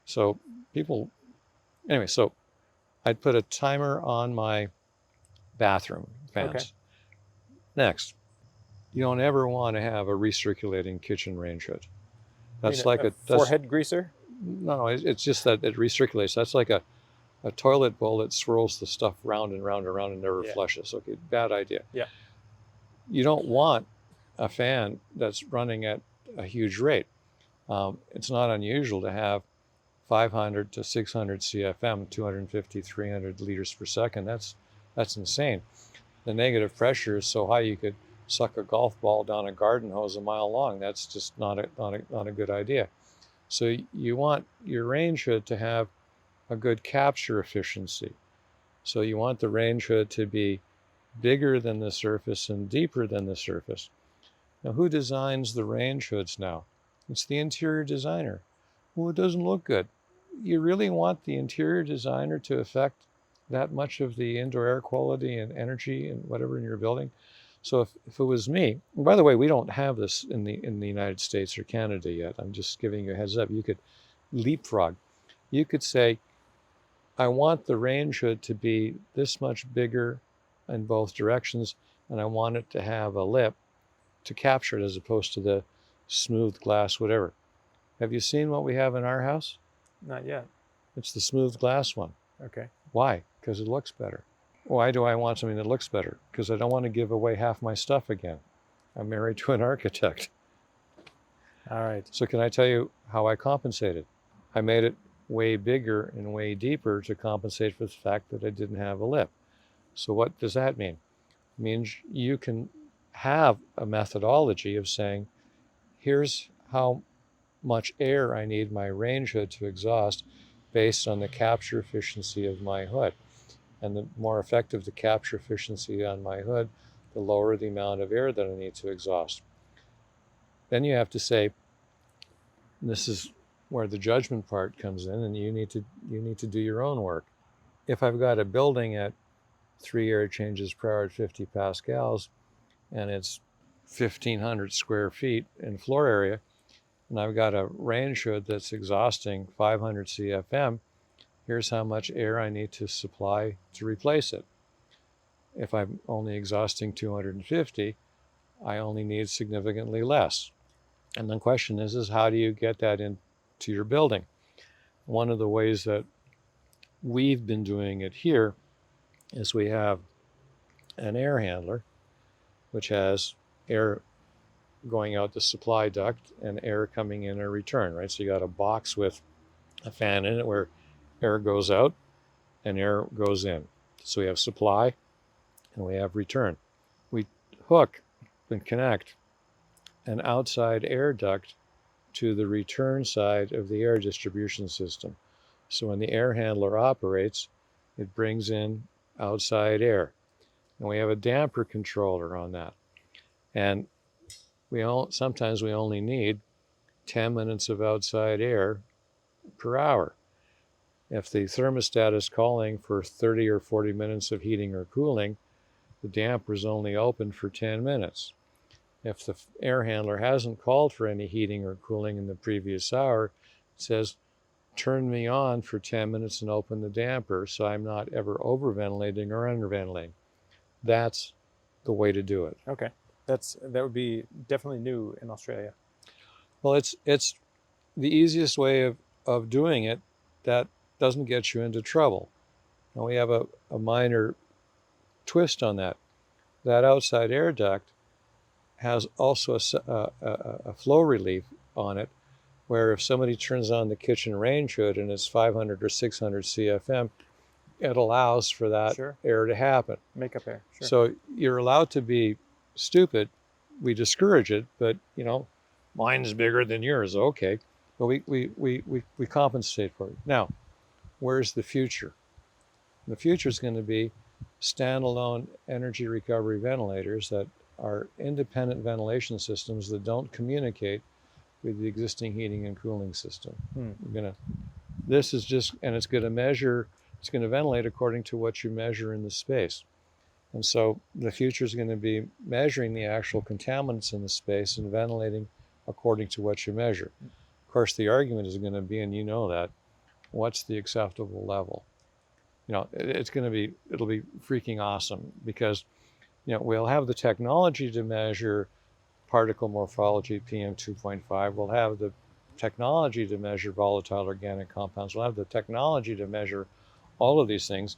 So so I'd put a timer on my bathroom fans. Okay. Next, you don't ever want to have a recirculating kitchen range hood. That's like a forehead greaser? No, it's just that it recirculates. That's like a toilet bowl that swirls the stuff round and round and round and never flushes. Okay, bad idea. Yeah. You don't want a fan that's running at a huge rate. It's not unusual to have 500 to 600 CFM, 250, 300 liters per second. That's insane. The negative pressure is so high you could suck a golf ball down a garden hose a mile long. That's just not a good idea. So you want your range hood to have a good capture efficiency. So you want the range hood to be bigger than the surface and deeper than the surface. Now, who designs the range hoods now? It's the interior designer. Well, it doesn't look good. You really want the interior designer to affect that much of the indoor air quality and energy and whatever in your building? So if it was me, and by the way, we don't have this in the United States or Canada yet. I'm just giving you a heads up. You could leapfrog. You could say, I want the range hood to be this much bigger in both directions, and I want it to have a lip to capture it as opposed to the smooth glass, whatever. Have you seen what we have in our house? Not yet. It's the smooth glass one. Okay. Why? Because it looks better. Why do I want something that looks better? Because I don't want to give away half my stuff again. I'm married to an architect. All right. So can I tell you how I compensated? I made it way bigger and way deeper to compensate for the fact that I didn't have a lip. So what does that mean? It means you can have a methodology of saying, here's how much air I need my range hood to exhaust based on the capture efficiency of my hood. And the more effective the capture efficiency on my hood, the lower the amount of air that I need to exhaust. Then you have to say, this is where the judgment part comes in, and you need to do your own work. If I've got a building at 3 air changes per hour at 50 pascals, and it's 1,500 square feet in floor area, and I've got a range hood that's exhausting 500 CFM, here's how much air I need to supply to replace it. If I'm only exhausting 250, I only need significantly less. And the question is how do you get that into your building? One of the ways that we've been doing it here is we have an air handler, which has air going out the supply duct and air coming in a return, right? So you got a box with a fan in it where air goes out and air goes in. So we have supply and we have return. We hook and connect an outside air duct to the return side of the air distribution system. So when the air handler operates, it brings in outside air. And we have a damper controller on that. And sometimes we only need 10 minutes of outside air per hour. If the thermostat is calling for 30 or 40 minutes of heating or cooling, the damper is only open for 10 minutes. If the air handler hasn't called for any heating or cooling in the previous hour, it says, turn me on for 10 minutes and open the damper so I'm not ever overventilating or underventilating. That's the way to do it. Okay. That would be definitely new in Australia. Well, it's the easiest way of doing it that doesn't get you into trouble. Now we have a minor twist on that. That outside air duct has also a flow relief on it, where if somebody turns on the kitchen range hood and it's 500 or 600 CFM, it allows for that Sure. air to happen. Makeup air. Sure. So you're allowed to be stupid. We discourage it, but mine's bigger than yours. Okay, but we compensate for it. Now, where's the future? The future is going to be standalone energy recovery ventilators that are independent ventilation systems that don't communicate with the existing heating and cooling system. This is just, and it's going to measure, it's going to ventilate according to what you measure in the space. And so the future is going to be measuring the actual contaminants in the space and ventilating according to what you measure. Of course, the argument is going to be, and you know that, what's the acceptable level? It'll be freaking awesome because, we'll have the technology to measure particle morphology, PM 2.5. We'll have the technology to measure volatile organic compounds. We'll have the technology to measure all of these things.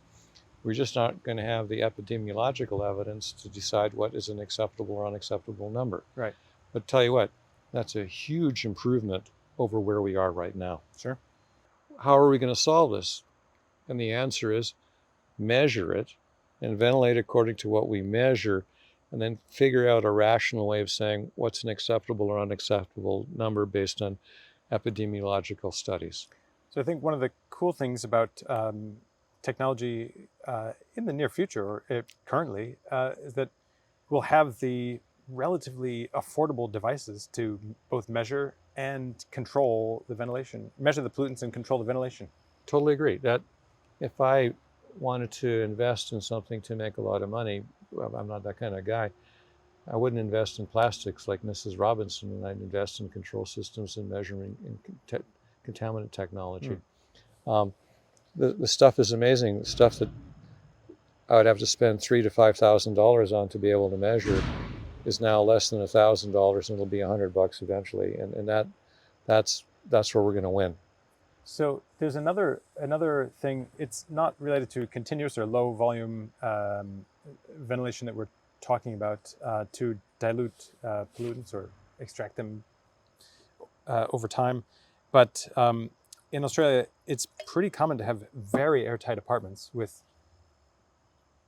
We're just not going to have the epidemiological evidence to decide what is an acceptable or unacceptable number. Right. But tell you what, that's a huge improvement over where we are right now. Sure. How are we going to solve this? And the answer is measure it and ventilate according to what we measure, and then figure out a rational way of saying what's an acceptable or unacceptable number based on epidemiological studies. So I think one of the cool things about technology in the near future, or currently, is that we'll have the relatively affordable devices to both measure and control the ventilation, measure the pollutants and control the ventilation. Totally agree. That if I wanted to invest in something to make a lot of money, well, I'm not that kind of guy. I wouldn't invest in plastics like Mrs. Robinson, and I'd invest in control systems and measuring in contaminant technology. The stuff is amazing. The stuff that I would have to spend $3,000 to $5,000 on to be able to measure is now less than $1,000, and it'll be $100 eventually. And that's where we're going to win. So there's another thing. It's not related to continuous or low volume ventilation that we're talking about to dilute pollutants or extract them over time. But in Australia, it's pretty common to have very airtight apartments with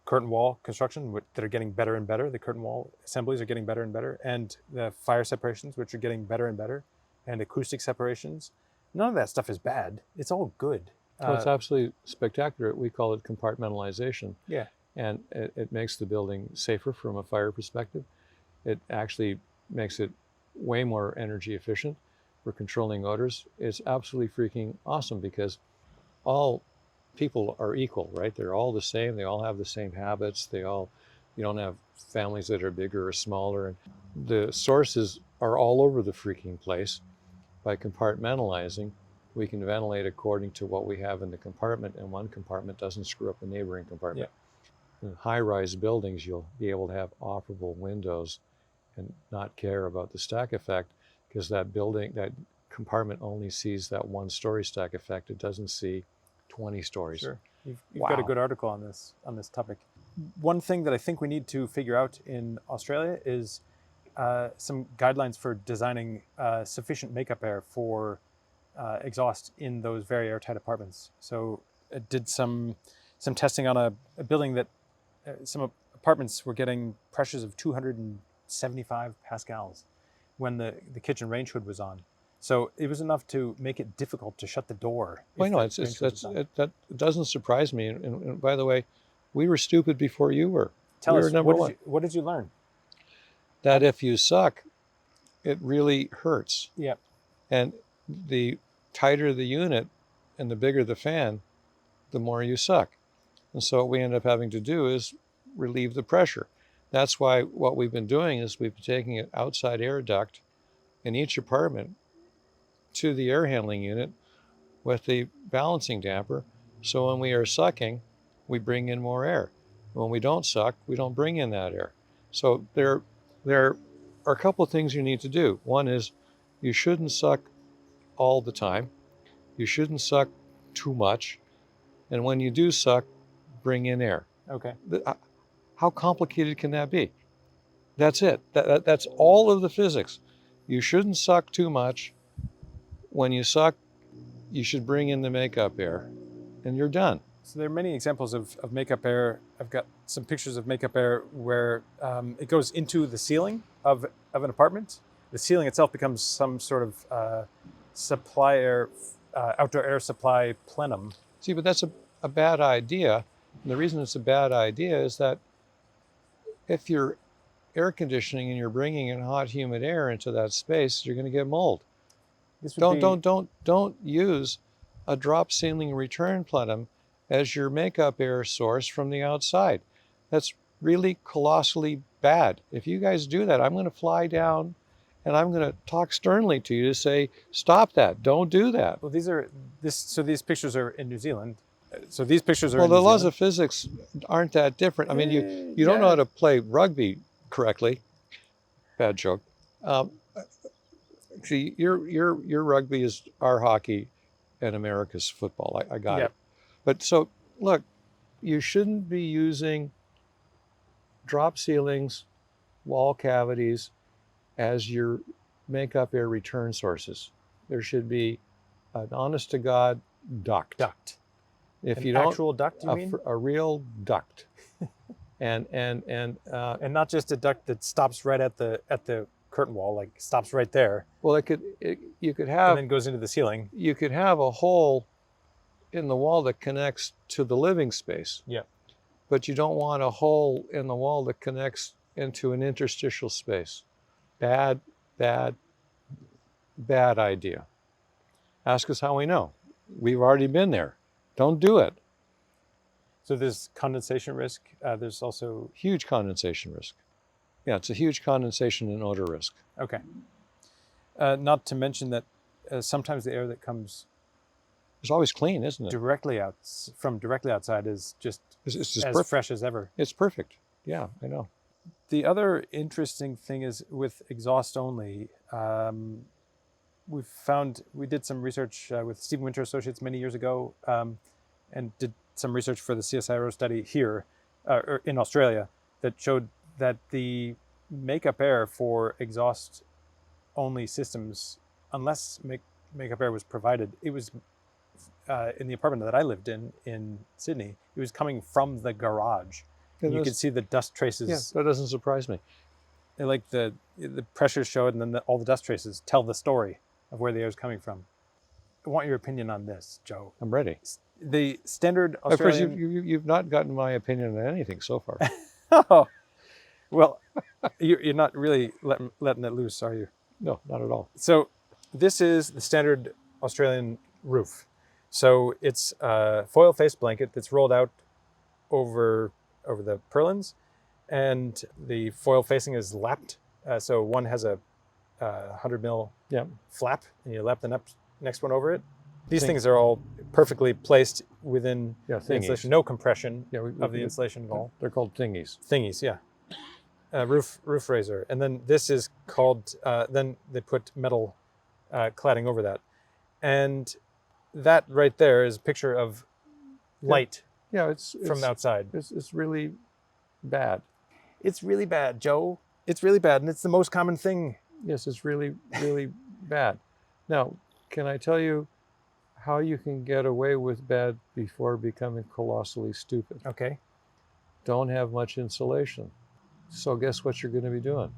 curtain wall construction that are getting better and better. The curtain wall assemblies are getting better and better, and the fire separations, which are getting better and better, and acoustic separations. None of that stuff is bad. It's all good. Well, it's absolutely spectacular. We call it compartmentalisation. Yeah. And it makes the building safer from a fire perspective. It actually makes it way more energy efficient for controlling odors. It's absolutely freaking awesome because all people are equal, right? They're all the same. They all have the same habits. You don't have families that are bigger or smaller. And the sources are all over the freaking place. By compartmentalizing, we can ventilate according to what we have in the compartment, and one compartment doesn't screw up the neighboring compartment. Yeah. In high-rise buildings, you'll be able to have operable windows and not care about the stack effect, because that compartment only sees that one-story stack effect. It doesn't see 20 stories. Sure. You've got a good article on this topic. One thing that I think we need to figure out in Australia is some guidelines for designing sufficient makeup air for exhaust in those very airtight apartments. So I did some testing on a building that some apartments were getting pressures of 275 pascals when the kitchen range hood was on. So it was enough to make it difficult to shut the door. Well, no, that doesn't surprise me. And by the way, we were stupid before you were. Tell us, what did you learn? That if you suck, it really hurts. Yeah. And the tighter the unit and the bigger the fan, the more you suck. And so what we end up having to do is relieve the pressure. That's why what we've been doing is we've been taking an outside air duct in each apartment to the air handling unit with the balancing damper. So when we are sucking, we bring in more air. When we don't suck, we don't bring in that air. So there are a couple of things you need to do. One is you shouldn't suck all the time. You shouldn't suck too much. And when you do suck, bring in air. Okay. How complicated can that be? That's it. That's all of the physics. You shouldn't suck too much. When you suck, you should bring in the makeup air, and you're done. So there are many examples of makeup air. I've got some pictures of makeup air where it goes into the ceiling of an apartment. The ceiling itself becomes some sort of supply air, outdoor air supply plenum. See, but that's a bad idea. And the reason it's a bad idea is that if you're air conditioning and you're bringing in hot, humid air into that space, you're going to get mold. Don't use a drop ceiling return plenum as your makeup air source from the outside. That's really colossally bad. If you guys do that, I'm going to fly down and I'm going to talk sternly to you to say, stop that, don't do that. Well, these pictures are in New Zealand. So these pictures are well, in the New laws Zealand. of physics aren't that different. I mean, you don't know how to play rugby correctly. Bad joke. See, your rugby is our hockey and America's football. I got it. But so, look, you shouldn't be using drop ceilings, wall cavities as your makeup air return sources. There should be an honest-to-God duct. If you don't, actual duct, you mean? A real duct. and not just a duct that stops right at the curtain wall, like stops right there. Well, you could have, and then goes into the ceiling. You could have a hole in the wall that connects to the living space. Yeah. But you don't want a hole in the wall that connects into an interstitial space. Bad idea. Ask us how we know. We've already been there. Don't do it. So there's condensation risk. There's also huge condensation risk. Yeah, it's a huge condensation and odor risk. Okay. Not to mention that sometimes the air that comes it's always clean, isn't it? Directly outside is just it's just as fresh as ever. It's perfect. Yeah, I know. The other interesting thing is with exhaust only. We did some research with Stephen Winter Associates many years ago, and did some research for the CSIRO study here in Australia that showed that the makeup air for exhaust only systems, unless makeup air was provided, it was in the apartment that I lived in Sydney, it was coming from the garage. And you could see the dust traces. Yeah, that doesn't surprise me. Like the pressure showed, and then all the dust traces tell the story of where the air is coming from. I want your opinion on this, Joe. I'm ready. The standard Australian... Of course, you've not gotten my opinion on anything so far. Oh, well, you're not really letting it loose, are you? No, not at all. So this is the standard Australian roof. So it's a foil face blanket that's rolled out over the purlins, and the foil facing is lapped. So one has a 100 mil flap, and you lap the next one over it. These things are all perfectly placed within the insulation. No compression of the insulation at all. They're called thingies. Thingies, yeah. Roof raiser. And then this is called, then they put metal cladding over that. And that right there is a picture of light it's from outside. It's really bad. It's really bad, Joe. It's really bad, and it's the most common thing. Yes, it's really, really bad. Now, can I tell you how you can get away with bad before becoming colossally stupid? Okay. Don't have much insulation. So guess what you're going to be doing?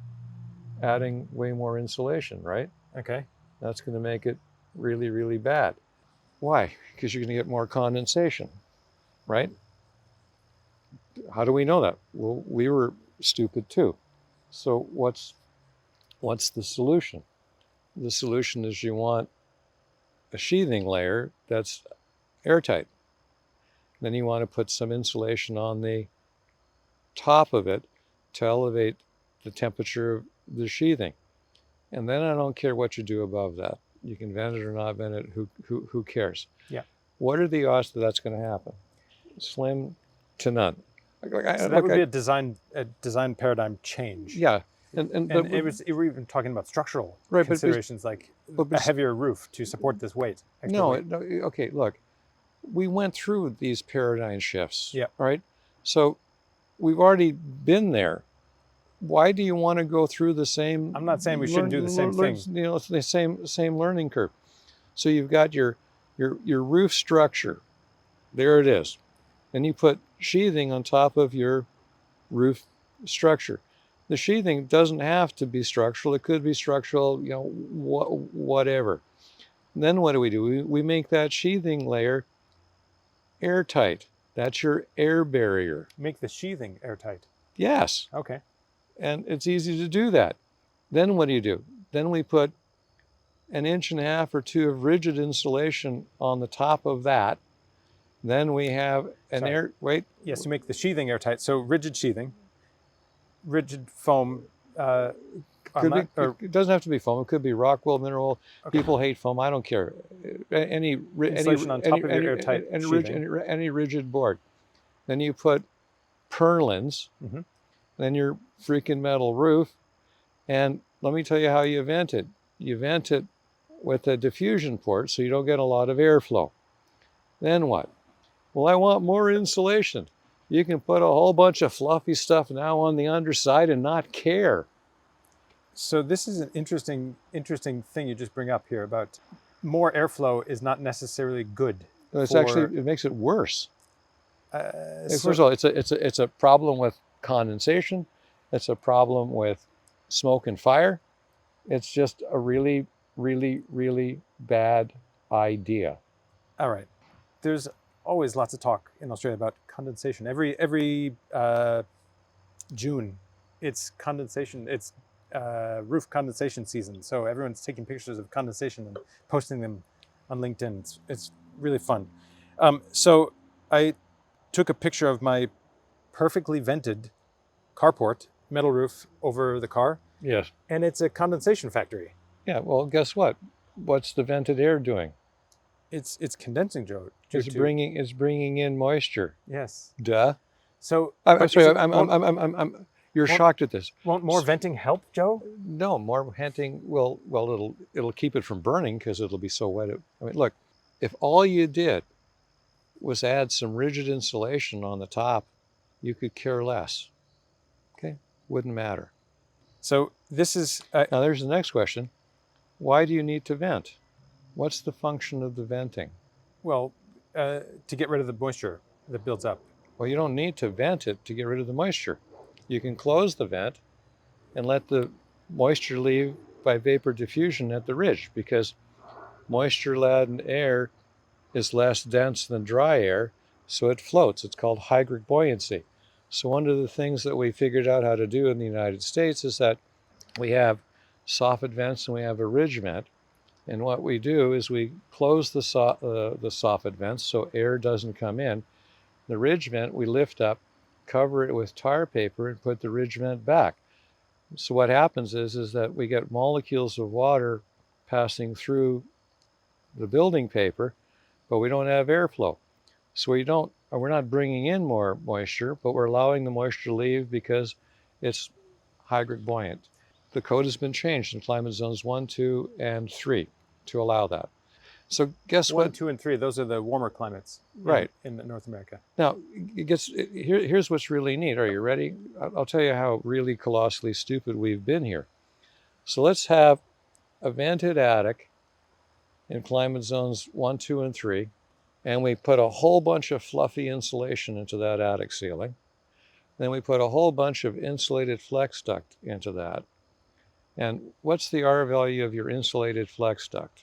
Adding way more insulation, right? Okay. That's going to make it really, really bad. Why? Because you're going to get more condensation, right? How do we know that? Well, we were stupid too. So what's the solution? The solution is you want a sheathing layer that's airtight. Then you want to put some insulation on the top of it to elevate the temperature of the sheathing. And then I don't care what you do above that. You can vent it or not vent it, who cares? Yeah. What are the odds that that's going to happen? Slim to none. So that would be a design paradigm change. Yeah. And but we were even talking about structural Right, considerations, like but a heavier roof to support this weight. extra weight. no, okay, look, we went through these paradigm shifts, Yeah. right? So we've already been there. Why do you want to go through the same? I'm not saying we shouldn't do the same thing. You know, it's the same learning curve. So you've got your roof structure, there it is, and you put sheathing on top of your roof structure. The sheathing doesn't have to be structural. It could be structural, you know, whatever. Then what do? We make that sheathing layer airtight. That's your air barrier. Make the sheathing airtight. Yes. Okay. And it's easy to do that. Then what do? Then we put 1.5 or 2 inches of rigid insulation on the top of that. Then we have an Sorry. Yes, you make the sheathing airtight. So rigid sheathing, rigid foam. It doesn't have to be foam. It could be rock wool, mineral. Okay. People hate foam. I don't care. Insulation on top of your airtight sheathing. Any rigid board. Then you put purlins. Mm-hmm. Then your freaking metal roof. And let me tell you how you vent it. You vent it with a diffusion port so you don't get a lot of airflow. Then what? Well, I want more insulation. You can put a whole bunch of fluffy stuff now on the underside and not care. So this is an interesting thing you just bring up here about more airflow is not necessarily good. It's actually, it makes it worse. First of all, it's a problem with condensation. It's a problem with smoke and fire. It's just a really, really, really bad idea. All right. There's always lots of talk in Australia about condensation. Every June, it's condensation. It's roof condensation season. So everyone's taking pictures of condensation and posting them on LinkedIn. It's really fun. So I took a picture of my perfectly vented carport, metal roof over the car. Yes. And it's a condensation factory. Yeah, well, guess what? What's the vented air doing? It's condensing, Joe. It's bringing in moisture. Yes. Duh. So I'm sorry. You're shocked at this. Won't more venting help, Joe? No, more venting it'll keep it from burning because it'll be so wet. I mean, look, if all you did was add some rigid insulation on the top, you could care less. Okay, wouldn't matter. So this is now. There's the next question. Why do you need to vent? What's the function of the venting? Well, to get rid of the moisture that builds up. Well, you don't need to vent it to get rid of the moisture. You can close the vent and let the moisture leave by vapor diffusion at the ridge because moisture-laden air is less dense than dry air, so it floats. It's called hygric buoyancy. So one of the things that we figured out how to do in the United States is that we have soffit vents and we have a ridge vent. And what we do is we close the soffit vents so air doesn't come in. The ridge vent we lift up, cover it with tar paper, and put the ridge vent back. So what happens is that we get molecules of water passing through the building paper, but we don't have airflow. So we're not bringing in more moisture, but we're allowing the moisture to leave because it's hygric buoyant. The code has been changed in climate zones 1, 2, and 3 to allow that. So guess what? 1, 2, and 3, those are the warmer climates, right, in North America. Now, here's what's really neat. Are you ready? I'll tell you how really colossally stupid we've been here. So let's have a vented attic in climate zones 1, 2, and 3, and we put a whole bunch of fluffy insulation into that attic ceiling. Then we put a whole bunch of insulated flex duct into that. And what's the R value of your insulated flex duct?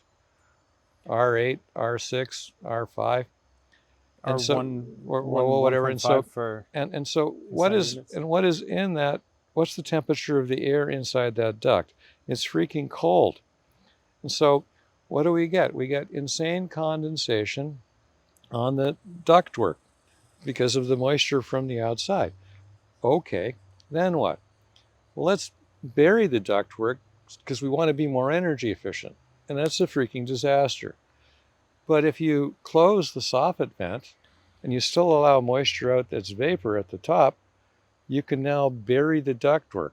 R8, R6, R5, and so whatever. And so what is units. And what is in that? What's the temperature of the air inside that duct? It's freaking cold. And so what do we get? We get insane condensation on the ductwork because of the moisture from the outside. Okay, then what? Well, let's bury the ductwork because we want to be more energy efficient. And that's a freaking disaster. But if you close the soffit vent and you still allow moisture out that's vapor at the top, you can now bury the ductwork.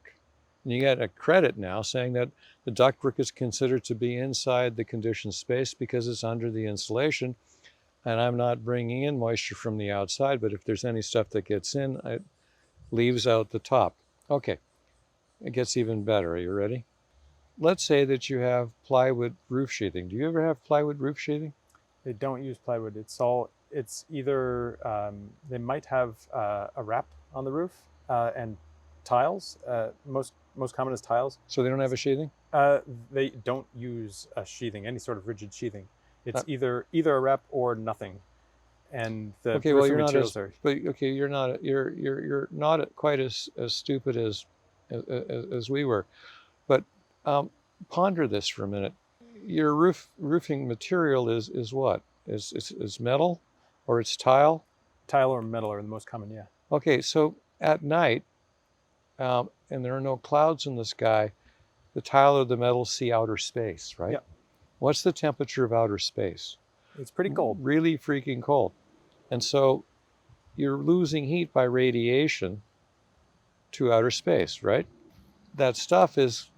And you get a credit now saying that the ductwork is considered to be inside the conditioned space because it's under the insulation, and I'm not bringing in moisture from the outside, but if there's any stuff that gets in, it leaves out the top. Okay, it gets even better. Are you ready? Let's say that you have plywood roof sheathing. Do you ever have plywood roof sheathing? They don't use plywood. It's either they might have a wrap on the roof and tiles. Most common is tiles. So they don't have a sheathing? They don't use a sheathing, any sort of rigid sheathing. It's either a wrap or nothing. And the roofing materials are. But okay, you're not quite as stupid as we were. But ponder this for a minute. Your roofing material is what? Is metal, or it's tile? Tile or metal are the most common, yeah. Okay, so at night, and there are no clouds in the sky, the tile or the metal see outer space, right? Yeah. What's the temperature of outer space? It's pretty cold. Really freaking cold. And so you're losing heat by radiation to outer space, right? That stuff is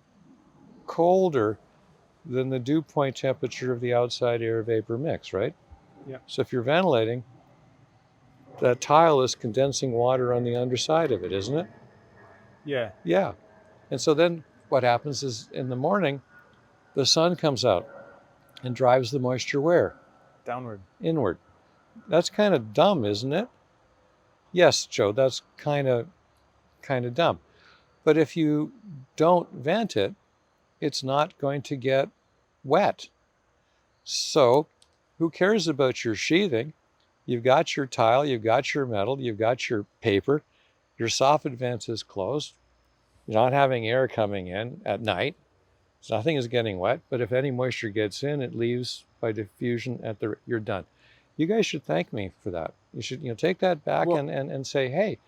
colder than the dew point temperature of the outside air vapor mix, right? Yeah. So if you're ventilating, that tile is condensing water on the underside of it, isn't it? Yeah. Yeah. And so then what happens is in the morning, the sun comes out and drives the moisture where? Downward. Inward. That's kind of dumb, isn't it? Yes, Joe, that's kind of dumb. But if you don't vent it, it's not going to get wet. So who cares about your sheathing? You've got your tile, you've got your metal, you've got your paper, your soffit vent is closed. You're not having air coming in at night. So nothing is getting wet, but if any moisture gets in, it leaves by diffusion you're done. You guys should thank me for that. You should take that back and say, hey,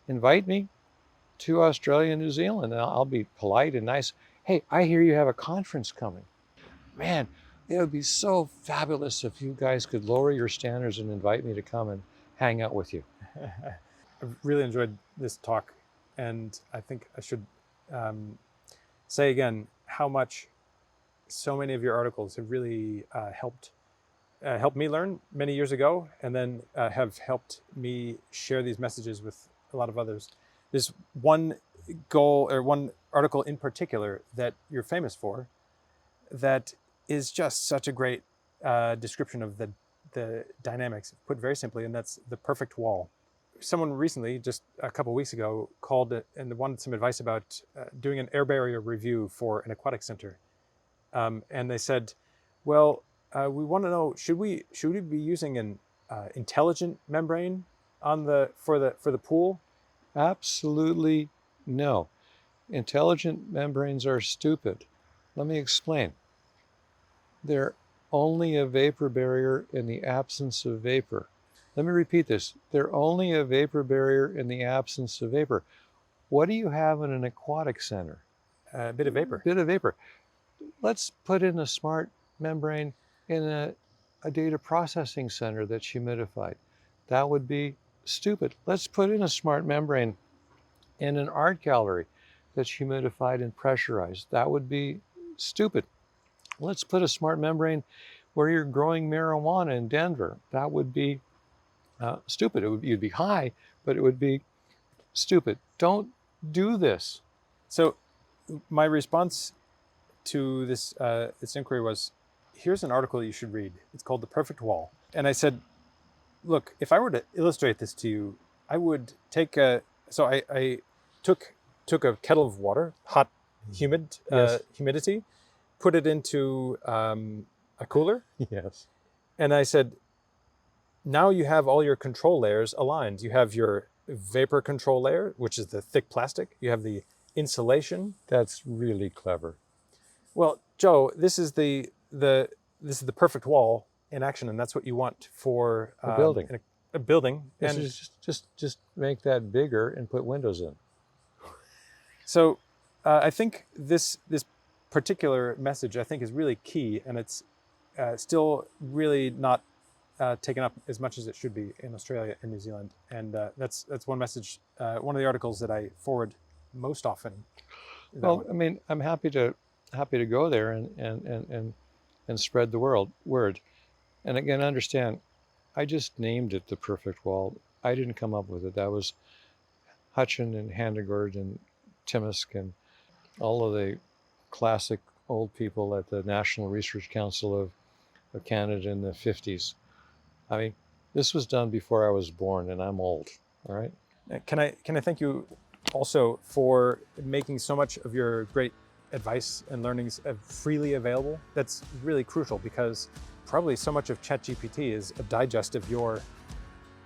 invite me to Australia and New Zealand, and I'll be polite and nice. Hey, I hear you have a conference coming. Man, it would be so fabulous if you guys could lower your standards and invite me to come and hang out with you. I've really enjoyed this talk, and I think I should say again how much so many of your articles have really helped me learn many years ago, and then have helped me share these messages with a lot of others. There's one goal or one article in particular that you're famous for that is just such a great description of the dynamics, put very simply, and that's the perfect wall. Someone recently, just a couple of weeks ago, called it and wanted some advice about doing an air barrier review for an aquatic center. And they said, well, we want to know, should we be using an intelligent membrane for the pool? Absolutely no. Intelligent membranes are stupid. Let me explain. They're only a vapor barrier in the absence of vapor. Let me repeat this. They're only a vapor barrier in the absence of vapor. What do you have in an aquatic center? A bit of vapor. A bit of vapor. Let's put in a smart membrane in a data processing center that's humidified. That would be stupid. Let's put in a smart membrane in an art gallery that's humidified and pressurized. That would be stupid. Let's put a smart membrane where you're growing marijuana in Denver. That would be stupid. You'd be high, but it would be stupid. Don't do this. So my response to this inquiry was, here's an article you should read. It's called The Perfect Wall. And I said, look, if I were to illustrate this to you, I would take so I took a kettle of water, hot, humid, humidity, put it into a cooler. Yes. And I said, now you have all your control layers aligned. You have your vapor control layer, which is the thick plastic. You have the insulation. That's really clever. Well, Joe, this is the perfect wall in action, and that's what you want for a building. A building. And just make that bigger and put windows in. So I think this particular message, I think, is really key, and it's still really not taken up as much as it should be in Australia and New Zealand. And that's one message, one of the articles that I forward most often. Well, I mean, I'm happy to go there and spread the word. And again, understand, I just named it the perfect wall. I didn't come up with it. That was Hutchin and Handegard and Timisk and all of the classic old people at the National Research Council of Canada in the 50s. I mean, this was done before I was born, and I'm old, all right? Can I thank you also for making so much of your great advice and learnings freely available? That's really crucial, because probably so much of ChatGPT is a digest of your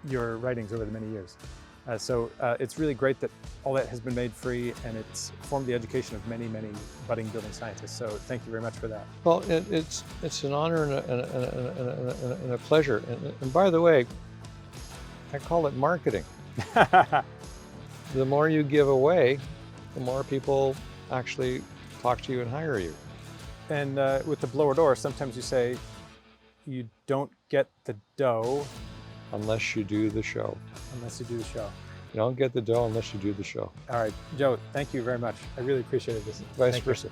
writings over the many years. So it's really great that all that has been made free, and it's formed the education of many, many budding building scientists. So thank you very much for that. Well, it's an honor and a pleasure. And by the way, I call it marketing. The more you give away, the more people actually talk to you and hire you. And with the blower door, sometimes you say, you don't get the dough unless you do the show. Unless you do the show. You don't get the dough unless you do the show. All right, Joe, thank you very much. I really appreciated this. Vice versa.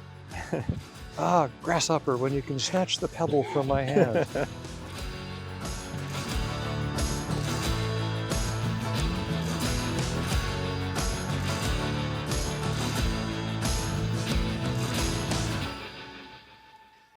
Grasshopper, when you can snatch the pebble from my hand.